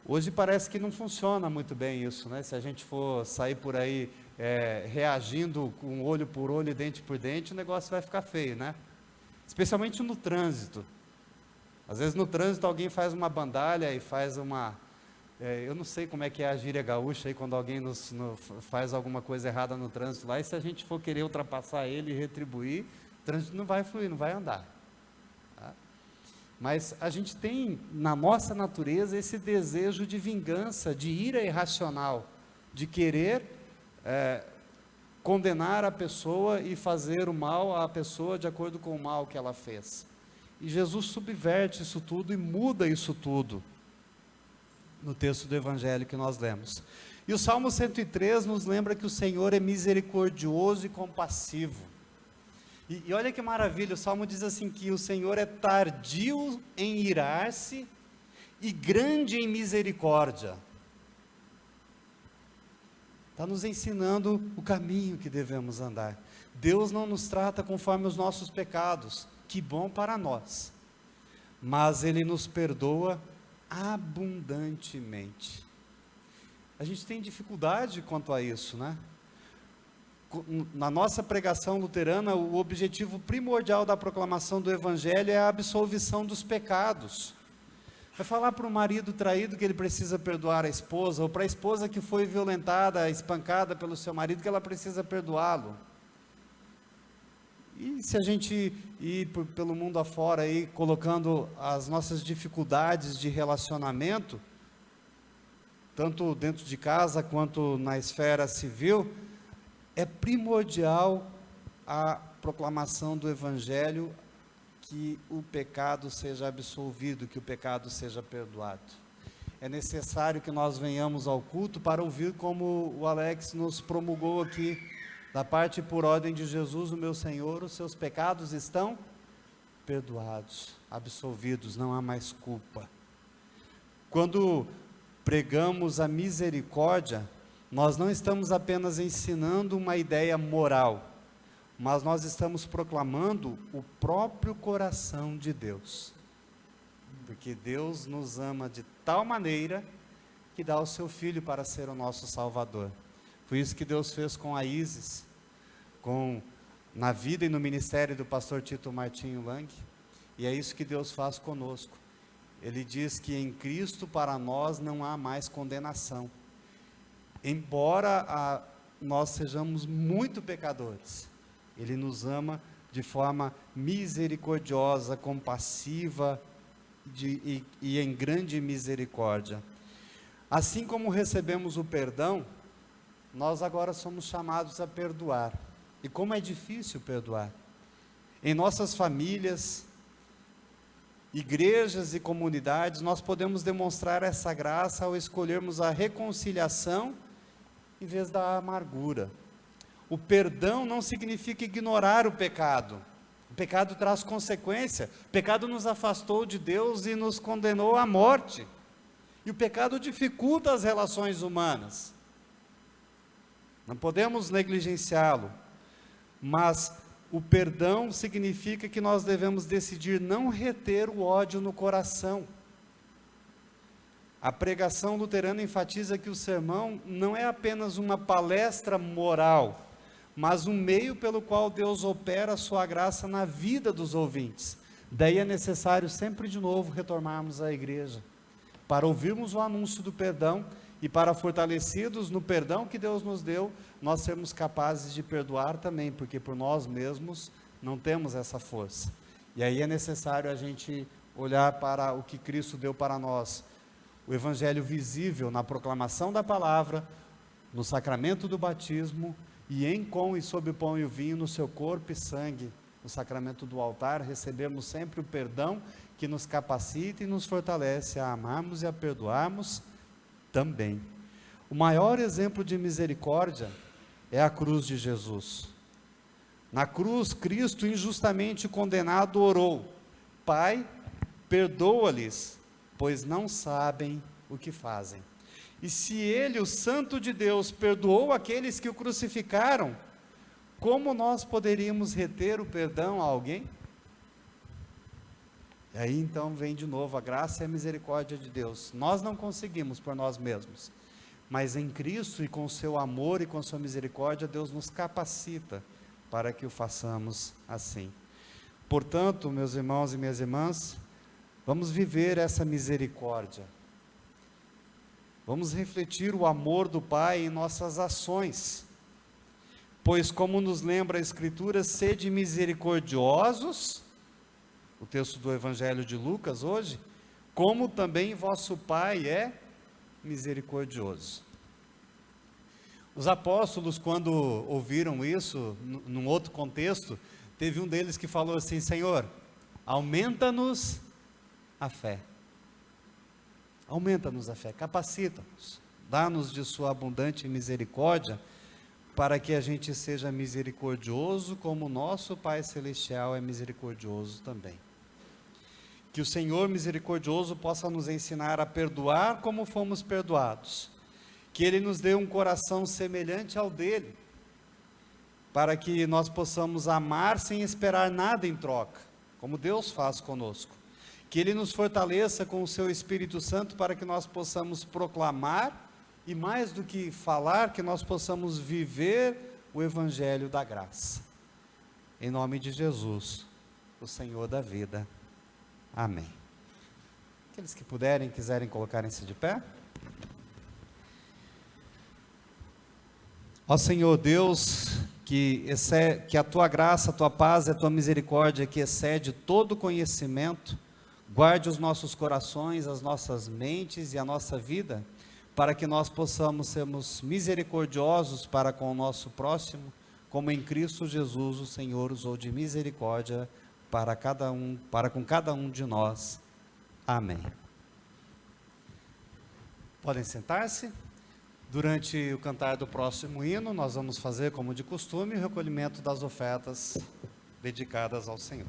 Hoje parece que não funciona muito bem isso, né? Se a gente for sair por aí reagindo com olho por olho e dente por dente, o negócio vai ficar feio, né? Especialmente no trânsito. Às vezes no trânsito alguém faz uma bandalha e faz eu não sei como é que é a gíria gaúcha aí, quando alguém faz alguma coisa errada no trânsito lá, e se a gente for querer ultrapassar ele e retribuir, o trânsito não vai fluir, não vai andar. Tá? Mas a gente tem na nossa natureza esse desejo de vingança, de ira irracional, de querer condenar a pessoa e fazer o mal à pessoa de acordo com o mal que ela fez. E Jesus subverte isso tudo e muda isso tudo no texto do Evangelho que nós lemos. E o Salmo 103 nos lembra que o Senhor é misericordioso e compassivo. E olha que maravilha, o Salmo diz assim que o Senhor é tardio em irar-se e grande em misericórdia. Está nos ensinando o caminho que devemos andar. Deus não nos trata conforme os nossos pecados, que bom para nós, mas Ele nos perdoa abundantemente. A gente tem dificuldade quanto a isso, né? Na nossa pregação luterana, o objetivo primordial da proclamação do Evangelho é a absolvição dos pecados. Vai falar para o marido traído que ele precisa perdoar a esposa, ou para a esposa que foi violentada, espancada pelo seu marido, que ela precisa perdoá-lo. E se a gente ir pelo mundo afora aí, colocando as nossas dificuldades de relacionamento, tanto dentro de casa quanto na esfera civil, é primordial a proclamação do Evangelho, que o pecado seja absolvido, que o pecado seja perdoado. É necessário que nós venhamos ao culto para ouvir como o Alex nos promulgou aqui, da parte por ordem de Jesus, o meu Senhor, os seus pecados estão perdoados, absolvidos, não há mais culpa. Quando pregamos a misericórdia, nós não estamos apenas ensinando uma ideia moral, mas nós estamos proclamando o próprio coração de Deus, porque Deus nos ama de tal maneira que dá o seu Filho para ser o nosso Salvador. Foi isso que Deus fez com a Isis, na vida e no ministério do pastor Tito Martinho Lang, e é isso que Deus faz conosco. Ele diz que em Cristo para nós não há mais condenação, embora nós sejamos muito pecadores, Ele nos ama de forma misericordiosa, compassiva e em grande misericórdia. Assim como recebemos o perdão, nós agora somos chamados a perdoar. E como é difícil perdoar. Em nossas famílias, igrejas e comunidades, nós podemos demonstrar essa graça ao escolhermos a reconciliação em vez da amargura. O perdão não significa ignorar o pecado. O pecado traz consequência. O pecado nos afastou de Deus e nos condenou à morte. E o pecado dificulta as relações humanas. Não podemos negligenciá-lo. Mas o perdão significa que nós devemos decidir não reter o ódio no coração. A pregação luterana enfatiza que o sermão não é apenas uma palestra moral, mas um meio pelo qual Deus opera a sua graça na vida dos ouvintes. Daí é necessário sempre de novo retornarmos à igreja, para ouvirmos o anúncio do perdão e para, fortalecidos no perdão que Deus nos deu, nós sermos capazes de perdoar também, porque por nós mesmos não temos essa força. E aí é necessário a gente olhar para o que Cristo deu para nós, o evangelho visível na proclamação da palavra, no sacramento do batismo, e em, com e sob o pão e o vinho, no seu corpo e sangue, no sacramento do altar, recebemos sempre o perdão que nos capacita e nos fortalece a amarmos e a perdoarmos também. O maior exemplo de misericórdia é a cruz de Jesus. Na cruz, Cristo, injustamente condenado, orou: Pai, perdoa-lhes, pois não sabem o que fazem. E se ele, o Santo de Deus, perdoou aqueles que o crucificaram, como nós poderíamos reter o perdão a alguém? E aí então vem de novo a graça e a misericórdia de Deus. Nós não conseguimos por nós mesmos, mas em Cristo e com o seu amor e com a sua misericórdia, Deus nos capacita para que o façamos assim. Portanto, meus irmãos e minhas irmãs, vamos viver essa misericórdia. Vamos refletir o amor do Pai em nossas ações. Pois, como nos lembra a Escritura, sede misericordiosos, o texto do Evangelho de Lucas hoje, como também vosso Pai é misericordioso. Os apóstolos, quando ouviram isso, num outro contexto, teve um deles que falou assim: Senhor, aumenta-nos a fé. Aumenta-nos a fé, capacita-nos, dá-nos de sua abundante misericórdia, para que a gente seja misericordioso, como o nosso Pai Celestial é misericordioso também. Que o Senhor misericordioso possa nos ensinar a perdoar como fomos perdoados, que Ele nos dê um coração semelhante ao dele, para que nós possamos amar sem esperar nada em troca, como Deus faz conosco. Que Ele nos fortaleça com o seu Espírito Santo, para que nós possamos proclamar, e mais do que falar, que nós possamos viver o Evangelho da graça. Em nome de Jesus, o Senhor da vida. Amém. Aqueles que puderem, quiserem colocarem-se de pé. Ó Senhor Deus, que a Tua graça, a Tua paz e a Tua misericórdia, que excede todo conhecimento, guarde os nossos corações, as nossas mentes e a nossa vida, para que nós possamos sermos misericordiosos para com o nosso próximo, como em Cristo Jesus o Senhor usou de misericórdia para com cada um de nós. Amém. Podem sentar-se. Durante o cantar do próximo hino, nós vamos fazer, como de costume, o recolhimento das ofertas dedicadas ao Senhor.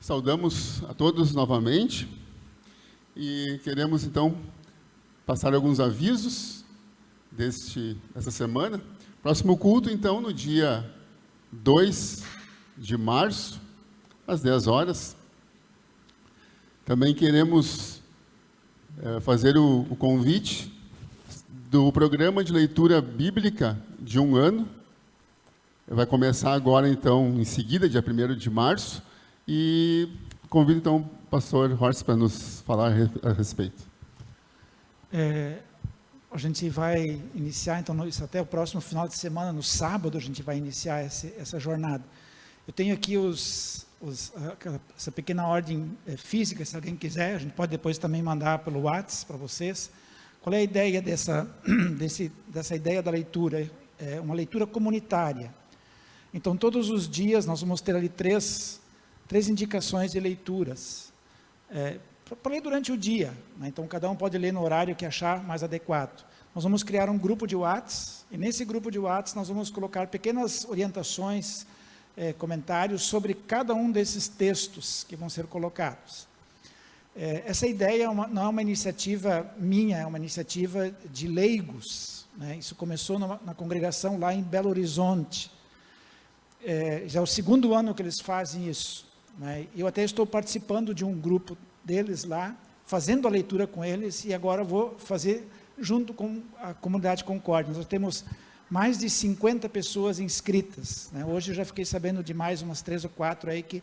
Saudamos a todos novamente e queremos, então, passar alguns avisos dessa semana. Próximo culto, então, no dia 2 de março, às 10 horas. Também queremos fazer o convite do programa de leitura bíblica de 1 ano. Vai começar agora, então, em seguida, dia 1º de março. E convido, então, o pastor Horst para nos falar a respeito. A gente vai iniciar, então, isso até o próximo final de semana, no sábado, a gente vai iniciar essa jornada. Eu tenho aqui essa pequena ordem física, se alguém quiser, a gente pode depois também mandar pelo WhatsApp para vocês. Qual é a ideia dessa ideia da leitura? É uma leitura comunitária. Então, todos os dias nós vamos ter ali três indicações de leituras, para ler durante o dia, né? Então, cada um pode ler no horário que achar mais adequado. Nós vamos criar um grupo de WhatsApp, e nesse grupo de WhatsApp nós vamos colocar pequenas orientações, comentários sobre cada um desses textos que vão ser colocados. Essa ideia não é uma iniciativa minha, é uma iniciativa de leigos, né? Isso começou na congregação lá em Belo Horizonte. Já é o 2º ano que eles fazem isso, né? Eu até estou participando de um grupo deles lá, fazendo a leitura com eles, e agora vou fazer junto com a comunidade Concórdia. Nós temos mais de 50 pessoas inscritas, né? Hoje eu já fiquei sabendo de mais umas 3 ou 4 aí que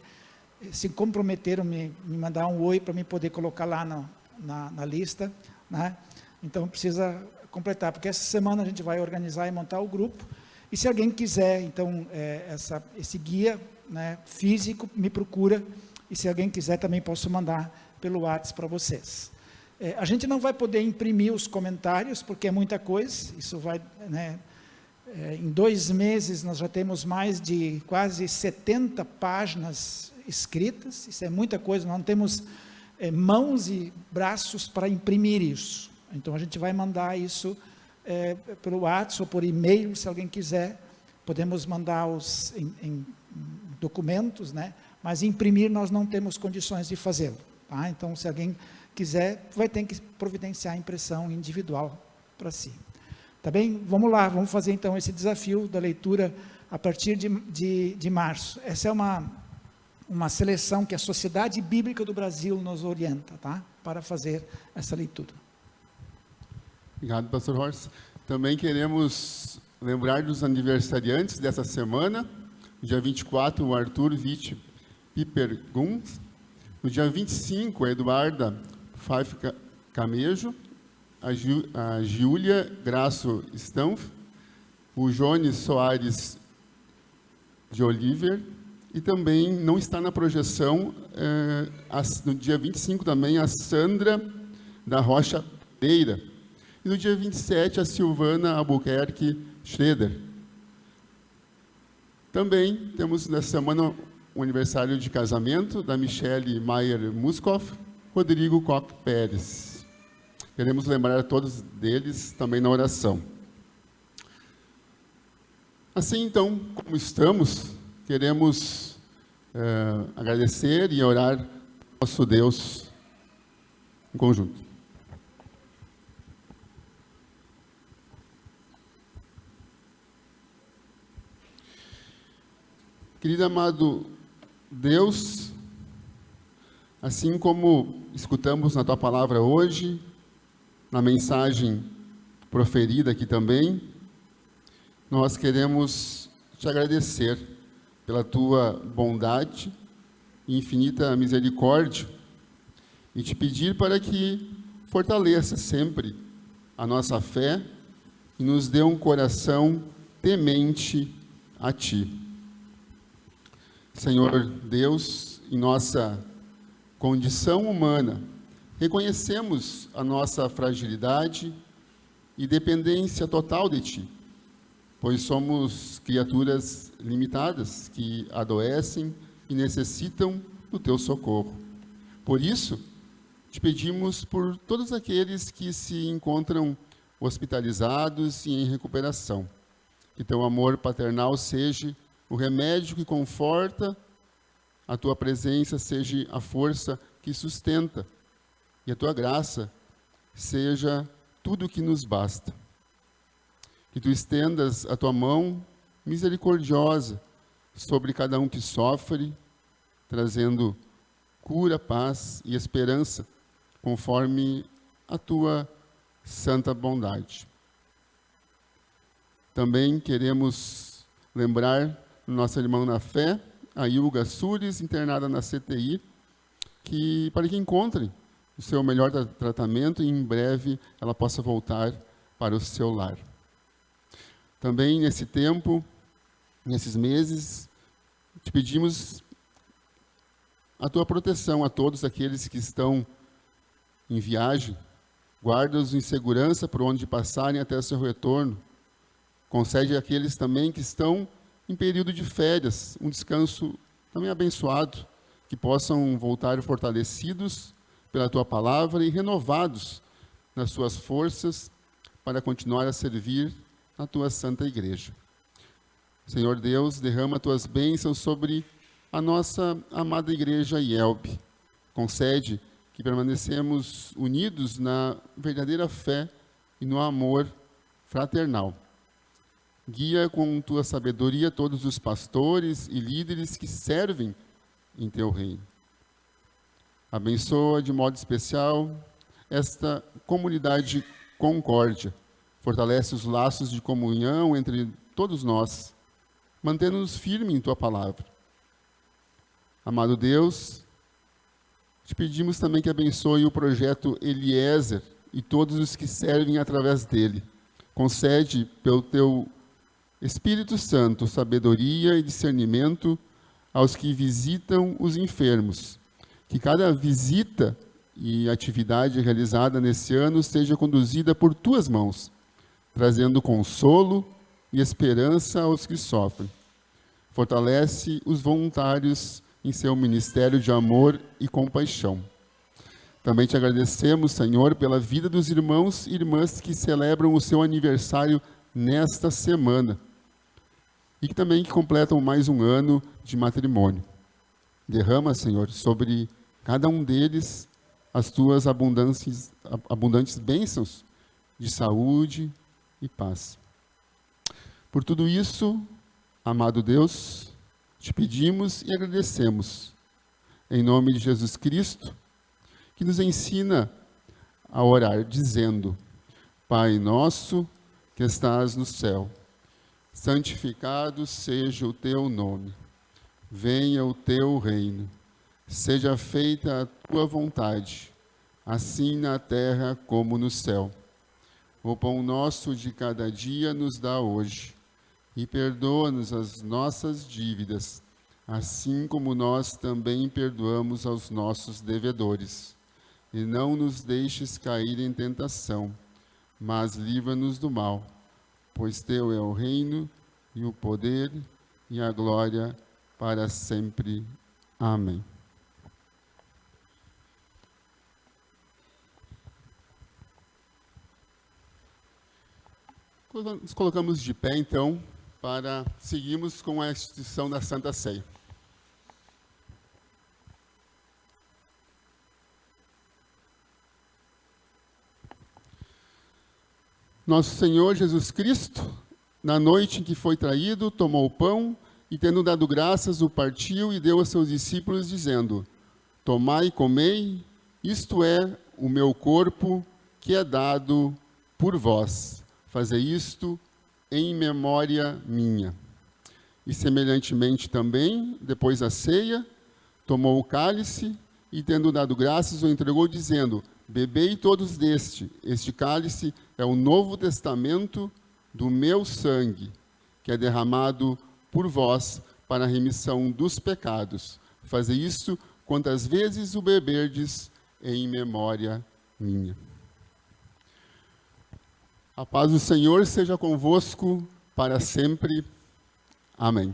se comprometeram me mandar um oi para mim poder colocar lá na lista, né? Então precisa completar, porque essa semana a gente vai organizar e montar o grupo. E se alguém quiser, então, esse guia, né, físico, me procura. E se alguém quiser, também posso mandar pelo WhatsApp para vocês. A gente não vai poder imprimir os comentários, porque é muita coisa. Isso vai, né, em 2 meses, nós já temos mais de quase 70 páginas escritas. Isso é muita coisa, nós não temos mãos e braços para imprimir isso. Então, a gente vai mandar isso pelo WhatsApp ou por e-mail, se alguém quiser. Podemos mandar em documentos, né? Mas imprimir nós não temos condições de fazê-lo, tá? Então, se alguém quiser, vai ter que providenciar a impressão individual para si. Tá bem? Vamos lá, vamos fazer então esse desafio da leitura a partir de março. Essa é uma seleção que a Sociedade Bíblica do Brasil nos orienta, tá? Para fazer essa leitura. Obrigado, pastor Horst. Também queremos lembrar dos aniversariantes dessa semana. No dia 24, o Arthur Witt Piper Guns. No dia 25, a Eduarda Faif Camejo. A Júlia Graço Stanf. O Jones Soares de Oliver. E também não está na projeção, no dia 25 também, a Sandra da Rocha Pereira. E no dia 27, a Silvana Albuquerque Schroeder. Também temos nessa semana o aniversário de casamento da Michele Maier Muskoff, Rodrigo Koch Pérez. Queremos lembrar a todos deles também na oração. Assim, então, como estamos, queremos agradecer e orar ao nosso Deus em conjunto. Querido amado Deus, assim como escutamos na Tua palavra hoje, na mensagem proferida aqui também, nós queremos Te agradecer pela Tua bondade e infinita misericórdia e Te pedir para que fortaleça sempre a nossa fé e nos dê um coração temente a Ti. Senhor Deus, em nossa condição humana, reconhecemos a nossa fragilidade e dependência total de Ti, pois somos criaturas limitadas que adoecem e necessitam do Teu socorro. Por isso, Te pedimos por todos aqueles que se encontram hospitalizados e em recuperação, que Teu amor paternal seja o remédio que conforta a tua presença seja a força que sustenta e a tua graça seja tudo o que nos basta. Que tu estendas a tua mão misericordiosa sobre cada um que sofre, trazendo cura, paz e esperança, conforme a tua santa bondade. Também queremos lembrar nossa irmã na fé, a Ilga Sures, internada na CTI, para que encontre o seu melhor tratamento e em breve ela possa voltar para o seu lar. Também nesse tempo, nesses meses, te pedimos a tua proteção a todos aqueles que estão em viagem, guarda-os em segurança por onde passarem até o seu retorno. Concede àqueles também que estão em período de férias, um descanso também abençoado, que possam voltar fortalecidos pela tua palavra e renovados nas suas forças para continuar a servir na tua santa igreja. Senhor Deus, derrama tuas bênçãos sobre a nossa amada igreja IELB. Concede que permanecemos unidos na verdadeira fé e no amor fraternal. Guia com tua sabedoria todos os pastores e líderes que servem em teu reino. Abençoa de modo especial esta comunidade Concórdia. Fortalece os laços de comunhão entre todos nós, mantendo-nos firmes em tua palavra. Amado Deus, te pedimos também que abençoe o projeto Eliezer e todos os que servem através dele. Concede pelo teu Espírito Santo sabedoria e discernimento aos que visitam os enfermos. Que cada visita e atividade realizada nesse ano seja conduzida por tuas mãos, trazendo consolo e esperança aos que sofrem. Fortalece os voluntários em seu ministério de amor e compaixão. Também te agradecemos, Senhor, pela vida dos irmãos e irmãs que celebram o seu aniversário nesta semana e que também completam mais um ano de matrimônio. Derrama, Senhor, sobre cada um deles as tuas abundantes bênçãos de saúde e paz. Por tudo isso, amado Deus, te pedimos e agradecemos, em nome de Jesus Cristo, que nos ensina a orar, dizendo: Pai nosso que estás no céu, santificado seja o teu nome. Venha o teu reino. Seja feita a tua vontade, assim na terra como no céu. O pão nosso de cada dia nos dá hoje, e perdoa-nos as nossas dívidas, assim como nós também perdoamos aos nossos devedores. E não nos deixes cair em tentação, mas livra-nos do mal, pois teu é o reino, e o poder, e a glória, para sempre. Amém. Nos colocamos de pé, então, para seguirmos com a instituição da Santa Ceia. Nosso Senhor Jesus Cristo, na noite em que foi traído, tomou o pão e, tendo dado graças, o partiu e deu a seus discípulos, dizendo: Tomai e comei, isto é o meu corpo que é dado por vós. Fazei isto em memória minha. E semelhantemente também, depois da ceia, tomou o cálice e, tendo dado graças, o entregou, dizendo: Bebei todos deste. Este cálice é o novo testamento do meu sangue, que é derramado por vós para a remissão dos pecados. Fazei isto quantas vezes o beberdes em memória minha. A paz do Senhor seja convosco para sempre. Amém.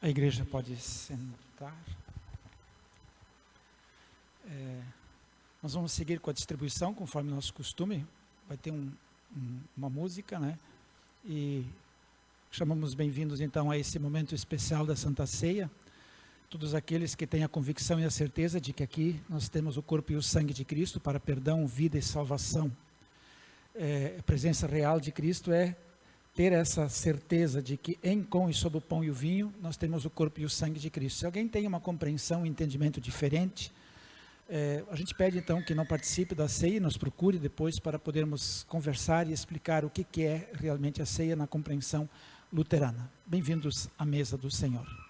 A igreja pode sentar. Nós vamos seguir com a distribuição, conforme nosso costume. Vai ter uma música, né? E chamamos bem-vindos, então, a esse momento especial da Santa Ceia. Todos aqueles que têm a convicção e a certeza de que aqui nós temos o corpo e o sangue de Cristo para perdão, vida e salvação. A presença real de Cristo é ter essa certeza de que em, com e sob o pão e o vinho, nós temos o corpo e o sangue de Cristo. Se alguém tem uma compreensão, um entendimento diferente, a gente pede então que não participe da ceia, nos procure depois para podermos conversar e explicar o que é realmente a ceia na compreensão luterana. Bem-vindos à mesa do Senhor.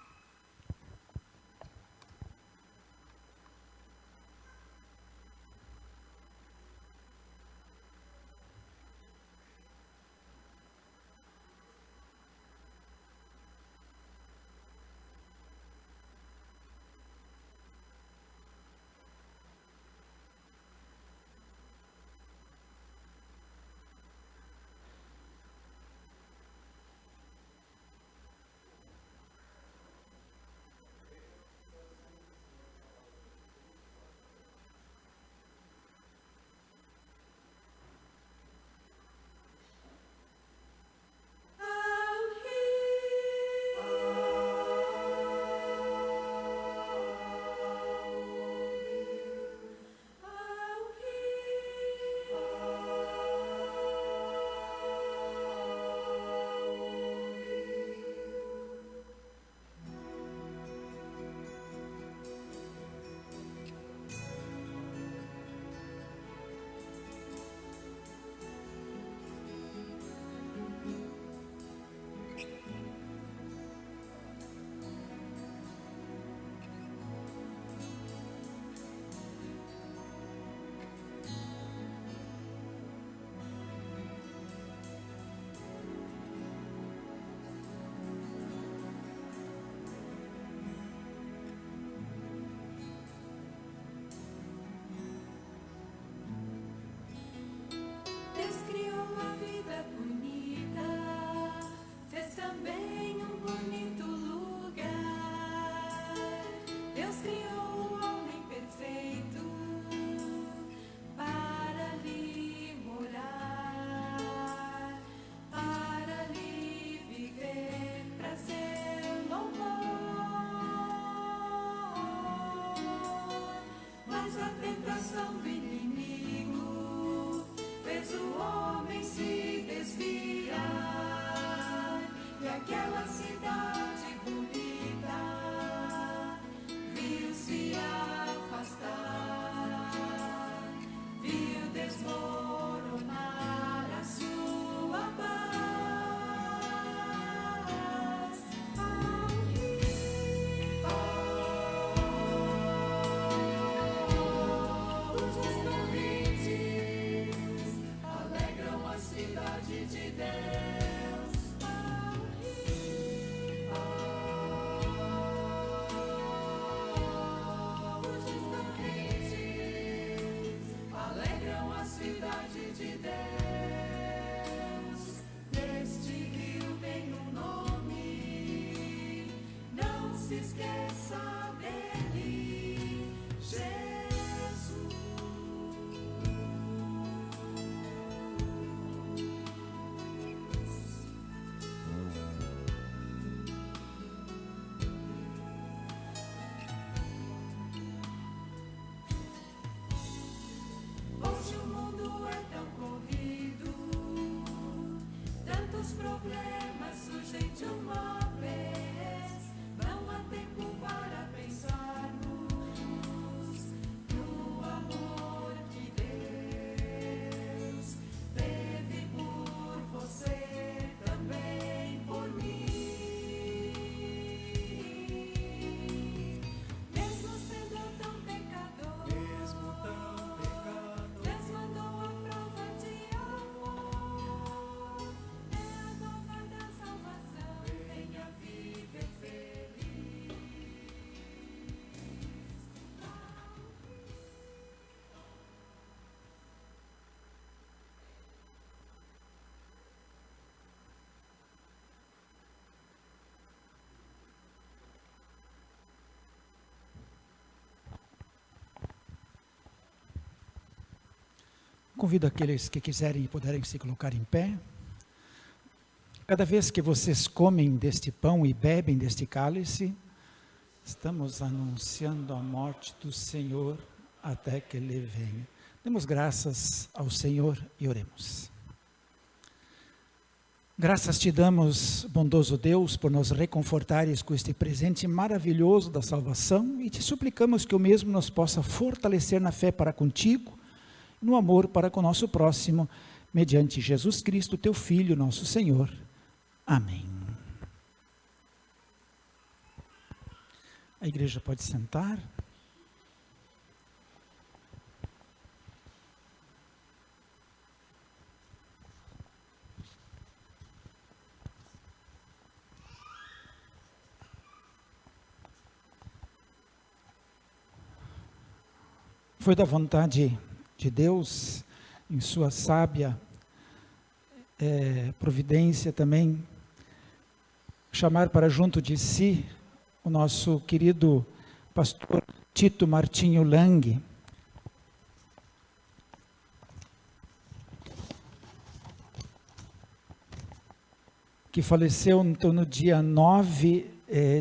Deus criou a vida bonita, fez também um bonito lugar. Deus criou o homem perfeito para ali morar, para ali viver, para seu louvor. Mas a tentação do inimigo fez o homem se desviar, e aquela cidade bonita viu-se afastar, viu desmoronar a sua paz. Ao rio, cujas correntes alegram a cidade de Deus. Ao rio, cujas correntes alegram a cidade de Deus. Deste rio tem um nome, não se esqueça dele, Jesus. Hoje o mundo é tão corrido, tantos problemas surgem de uma vez. Não há tempo para pensarmos no amor que Deus teve por você, também por mim. Mesmo sendo tão pecador, Deus mandou a prova de amor. É a nova da convido aqueles que quiserem e puderem se colocar em pé. Cada vez que vocês comem deste pão e bebem deste cálice, estamos anunciando a morte do Senhor até que Ele venha. Demos graças ao Senhor e oremos. Graças te damos, bondoso Deus, por nos reconfortares com este presente maravilhoso da salvação e te suplicamos que o mesmo nos possa fortalecer na fé para contigo, no amor para com o nosso próximo, mediante Jesus Cristo, teu Filho, nosso Senhor. Amém. A igreja pode sentar. Foi da vontade de Deus, em sua sábia providência também, chamar para junto de si o nosso querido pastor Tito Martinho Lang, que faleceu então, no dia 9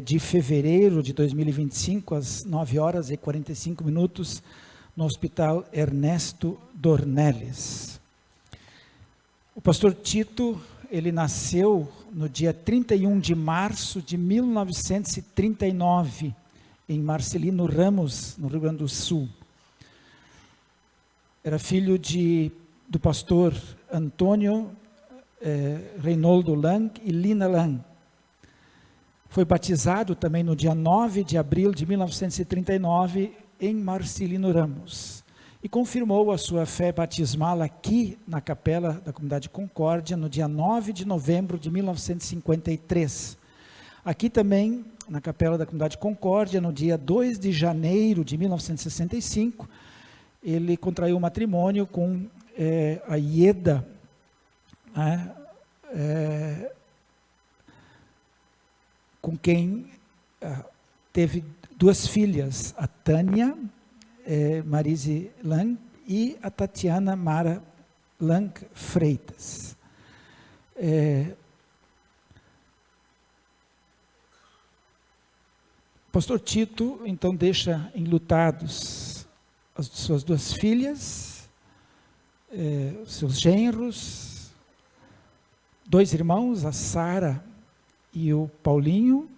de fevereiro de 2025, às 9 horas e 45 minutos, no Hospital Ernesto Dornelles. O pastor Tito, ele nasceu no dia 31 de março de 1939, em Marcelino Ramos, no Rio Grande do Sul. Era filho do pastor Antônio Reinoldo Lang e Lina Lang. Foi batizado também no dia 9 de abril de 1939, em Marcelino Ramos, e confirmou a sua fé batismal aqui na capela da Comunidade Concórdia no dia 9 de novembro de 1953. Aqui também, na capela da Comunidade Concórdia, no dia 2 de janeiro de 1965, ele contraiu matrimônio com a Ieda, com quem teve duas filhas, a Tânia Marise Lang e a Tatiana Mara Lang Freitas. Pastor Tito, então, deixa enlutados as suas duas filhas, seus genros, dois irmãos, a Sara e o Paulinho,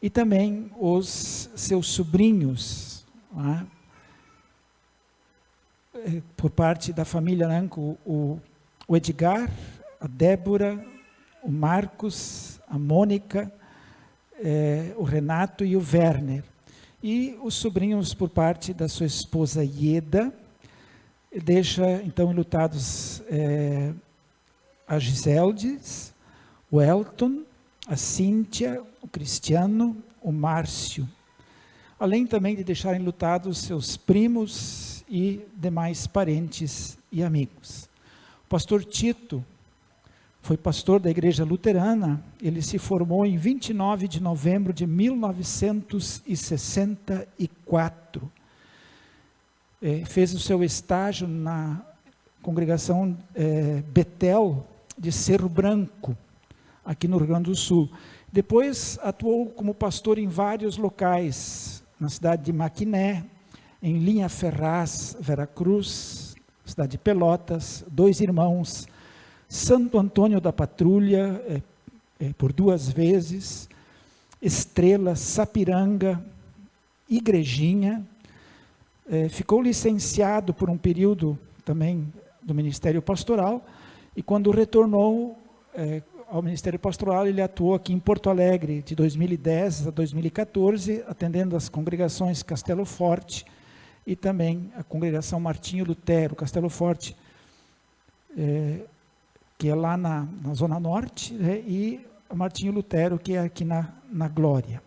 e também os seus sobrinhos, por parte da família Lanco, o Edgar, a Débora, o Marcos, a Mônica, o Renato e o Werner. E os sobrinhos por parte da sua esposa Ieda, deixa então enlutados a Giseldes, o Elton, a Cíntia, o Cristiano, o Márcio. Além também de deixar enlutados seus primos e demais parentes e amigos. O pastor Tito foi pastor da Igreja Luterana. Ele se formou em 29 de novembro de 1964. Fez o seu estágio na congregação Betel de Cerro Branco, aqui no Rio Grande do Sul. Depois atuou como pastor em vários locais, na cidade de Maquiné, em Linha Ferraz, Veracruz, cidade de Pelotas, Dois Irmãos, Santo Antônio da Patrulha, por 2 vezes, Estrela, Sapiranga, Igrejinha. Ficou licenciado por um período também do Ministério Pastoral, e quando retornou ao Ministério Pastoral, ele atuou aqui em Porto Alegre, de 2010 a 2014, atendendo as congregações Castelo Forte e também a congregação Martinho Lutero, Castelo Forte, que é lá na Zona Norte, e a Martinho Lutero, que é aqui na Glória.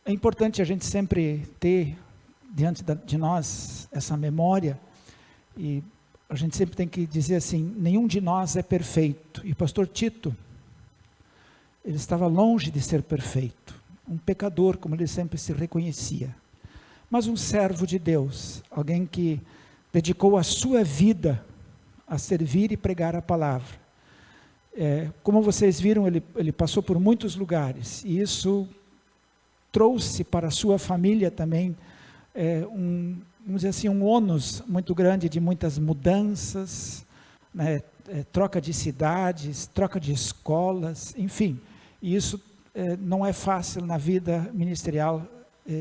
É importante a gente sempre ter diante de nós essa memória, e a gente sempre tem que dizer assim, nenhum de nós é perfeito. E o pastor Tito, ele estava longe de ser perfeito, um pecador, como ele sempre se reconhecia. mas um servo de Deus, alguém que dedicou a sua vida a servir e pregar a palavra. Como vocês viram, ele passou por muitos lugares, e isso trouxe para a sua família também vamos dizer assim, um ônus muito grande de muitas mudanças, né, troca de cidades, troca de escolas, enfim. E isso não é fácil na vida ministerial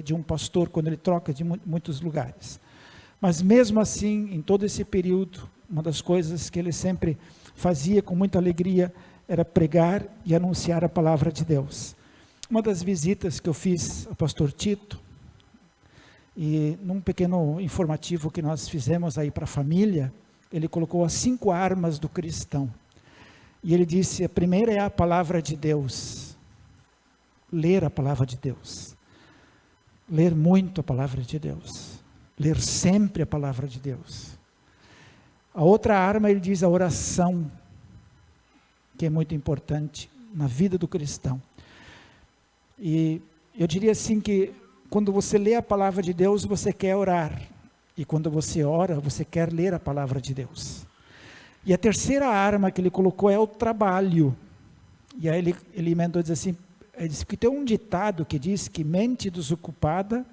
de um pastor, quando ele troca de muitos lugares. Mas mesmo assim, em todo esse período, uma das coisas que ele sempre fazia com muita alegria era pregar e anunciar a palavra de Deus. Uma das visitas que eu fiz ao pastor Tito, e num pequeno informativo que nós fizemos aí para a família, ele colocou as 5 armas do cristão. E ele disse, a primeira é a palavra de Deus. Ler a palavra de Deus. Ler muito a palavra de Deus. Ler sempre a palavra de Deus. A outra arma, ele diz a oração, que é muito importante na vida do cristão. E eu diria assim que quando você lê a palavra de Deus, você quer orar. E quando você ora, você quer ler a palavra de Deus. E a terceira arma que ele colocou é o trabalho. E aí ele emendou, diz assim, ele disse que tem um ditado que diz que mente desocupada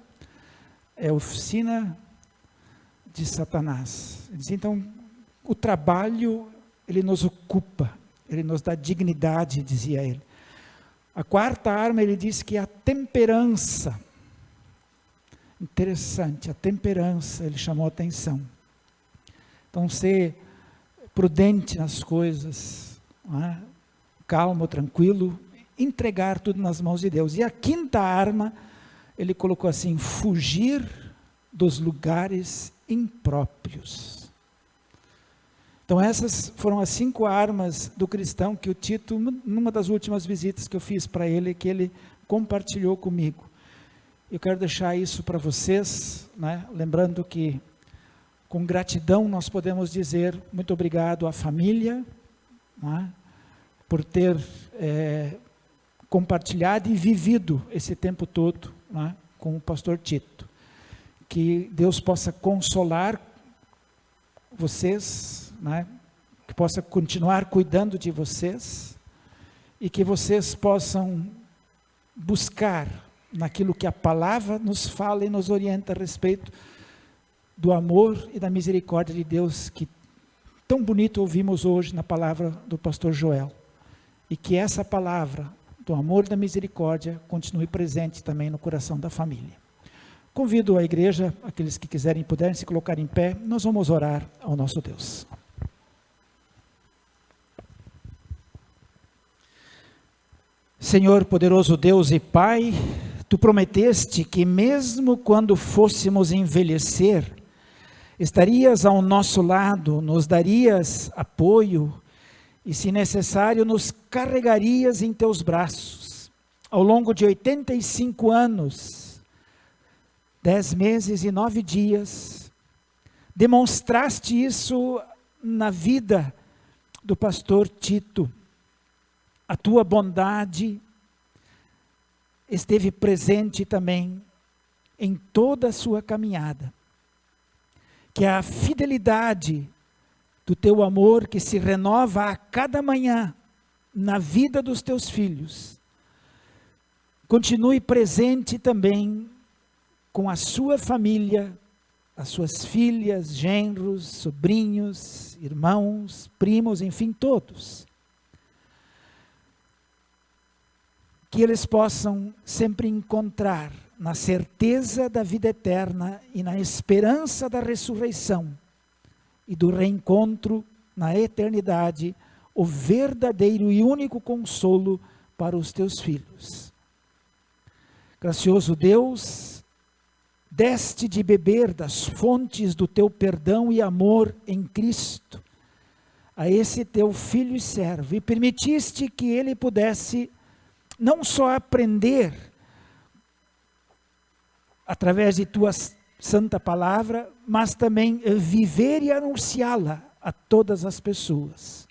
é oficina de Satanás. Ele diz, então, o trabalho, ele nos ocupa, ele nos dá dignidade, dizia ele. A quarta arma, ele diz que é a temperança. Interessante, a temperança, ele chamou a atenção. Então, ser prudente nas coisas, não é? Calmo, tranquilo, entregar tudo nas mãos de Deus. E a quinta arma, ele colocou assim, fugir dos lugares impróprios. Então essas foram as 5 armas do cristão que o Tito, numa das últimas visitas que eu fiz para ele, que ele compartilhou comigo. Eu quero deixar isso para vocês, né? Lembrando que com gratidão nós podemos dizer muito obrigado à família, né? Por ter compartilhado e vivido esse tempo todo, né? Com o pastor Tito. Que Deus possa consolar vocês, né? Que possa continuar cuidando de vocês e que vocês possam buscar naquilo que a palavra nos fala e nos orienta a respeito do amor e da misericórdia de Deus, que tão bonito ouvimos hoje na palavra do pastor Joel. E que essa palavra do amor e da misericórdia continue presente também no coração da família. Convido a igreja, aqueles que quiserem e puderem se colocar em pé, nós vamos orar ao nosso Deus. Senhor, poderoso Deus e Pai, Tu prometeste que mesmo quando fôssemos envelhecer, estarias ao nosso lado, nos darias apoio e, se necessário, nos carregarias em Teus braços. Ao longo de 85 anos, 10 meses e 9 dias, demonstraste isso na vida do pastor Tito. A Tua bondade esteve presente também em toda a sua caminhada. Que a fidelidade do Teu amor, que se renova a cada manhã na vida dos Teus filhos, continue presente também com a sua família, as suas filhas, genros, sobrinhos, irmãos, primos, enfim, todos. Que eles possam sempre encontrar na certeza da vida eterna e na esperança da ressurreição e do reencontro na eternidade, o verdadeiro e único consolo para os Teus filhos. Gracioso Deus, deste de beber das fontes do Teu perdão e amor em Cristo, a esse Teu filho e servo, e permitiste que ele pudesse não só aprender através de Tua santa palavra, mas também viver e anunciá-la a todas as pessoas.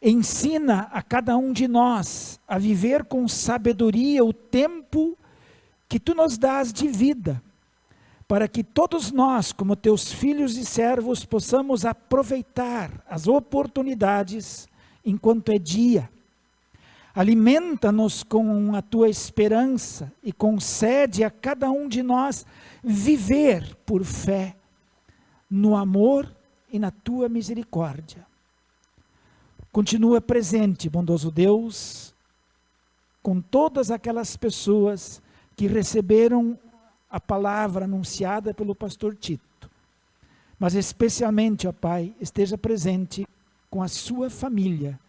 Ensina a cada um de nós a viver com sabedoria o tempo que tu nos dás de vida, para que todos nós, como teus filhos e servos, possamos aproveitar as oportunidades enquanto é dia. Alimenta-nos com a tua esperança e concede a cada um de nós viver por fé, no amor e na tua misericórdia. Continua presente, bondoso Deus, com todas aquelas pessoas que receberam a palavra anunciada pelo pastor Tito. Mas especialmente, ó Pai, esteja presente com a sua família,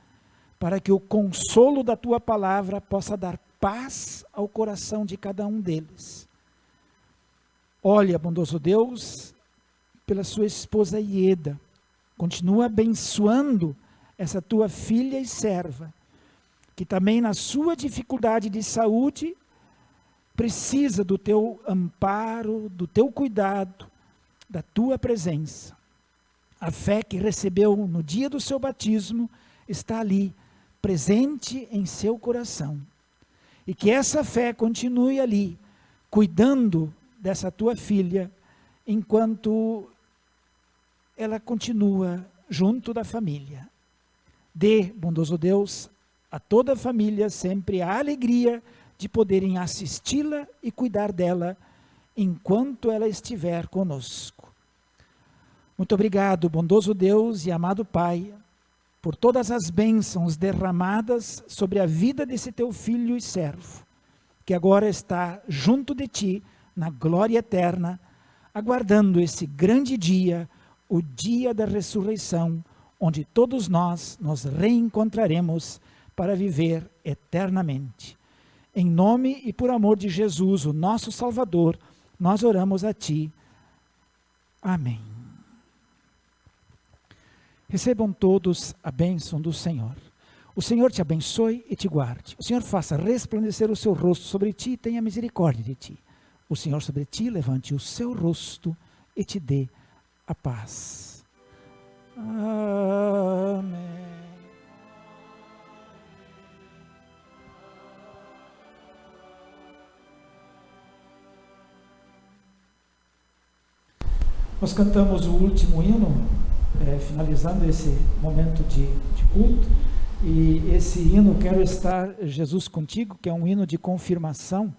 para que o consolo da tua palavra possa dar paz ao coração de cada um deles. Olha, bondoso Deus, pela sua esposa Ieda, continua abençoando essa tua filha e serva, que também na sua dificuldade de saúde, precisa do teu amparo, do teu cuidado, da tua presença. A fé que recebeu no dia do seu batismo está ali, presente em seu coração. E que essa fé continue ali, cuidando dessa tua filha, enquanto ela continua junto da família. Dê, bondoso Deus, a toda a família sempre a alegria de poderem assisti-la e cuidar dela enquanto ela estiver conosco. Muito obrigado, bondoso Deus e amado Pai, por todas as bênçãos derramadas sobre a vida desse teu filho e servo, que agora está junto de ti, na glória eterna, aguardando esse grande dia, o dia da ressurreição, onde todos nós nos reencontraremos para viver eternamente. Em nome e por amor de Jesus, o nosso Salvador, nós oramos a ti. Amém. Recebam todos a bênção do Senhor. O Senhor te abençoe e te guarde. O Senhor faça resplandecer o seu rosto sobre ti e tenha misericórdia de ti. O Senhor sobre ti levante o seu rosto e te dê a paz. Amém. Nós cantamos o último hino, finalizando esse momento de culto, e esse hino, Quero Estar Jesus Contigo, que é um hino de confirmação,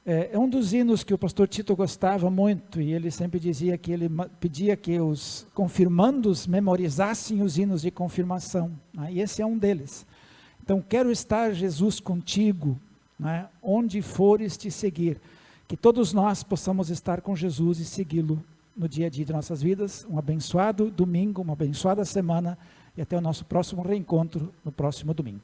é um dos hinos que o pastor Tito gostava muito, e ele sempre dizia que ele pedia que os confirmandos memorizassem os hinos de confirmação, né? E esse é um deles. Então, quero estar Jesus contigo, né? Onde fores te seguir, que todos nós possamos estar com Jesus e segui-lo no dia a dia de nossas vidas. Um abençoado domingo, uma abençoada semana, e até o nosso próximo reencontro no próximo domingo.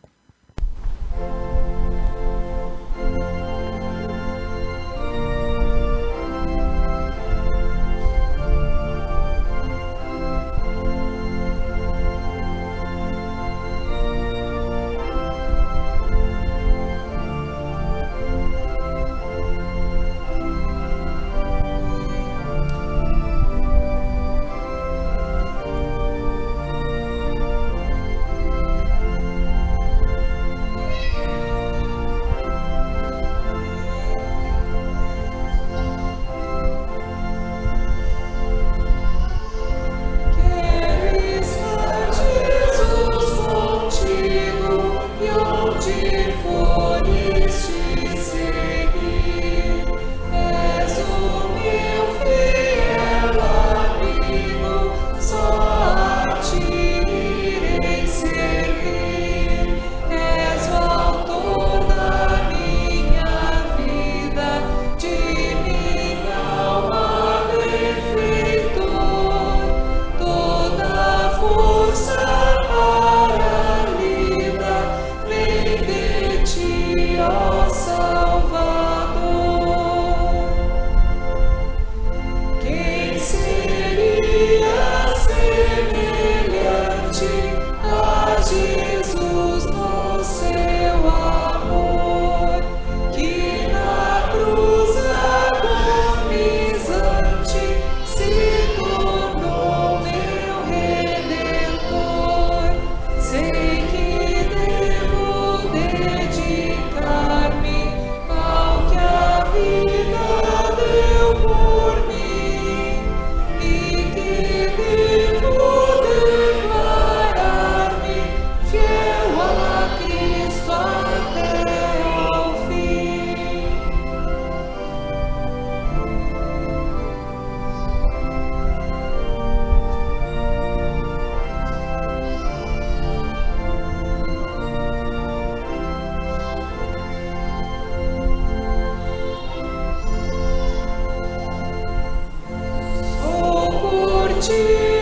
ti.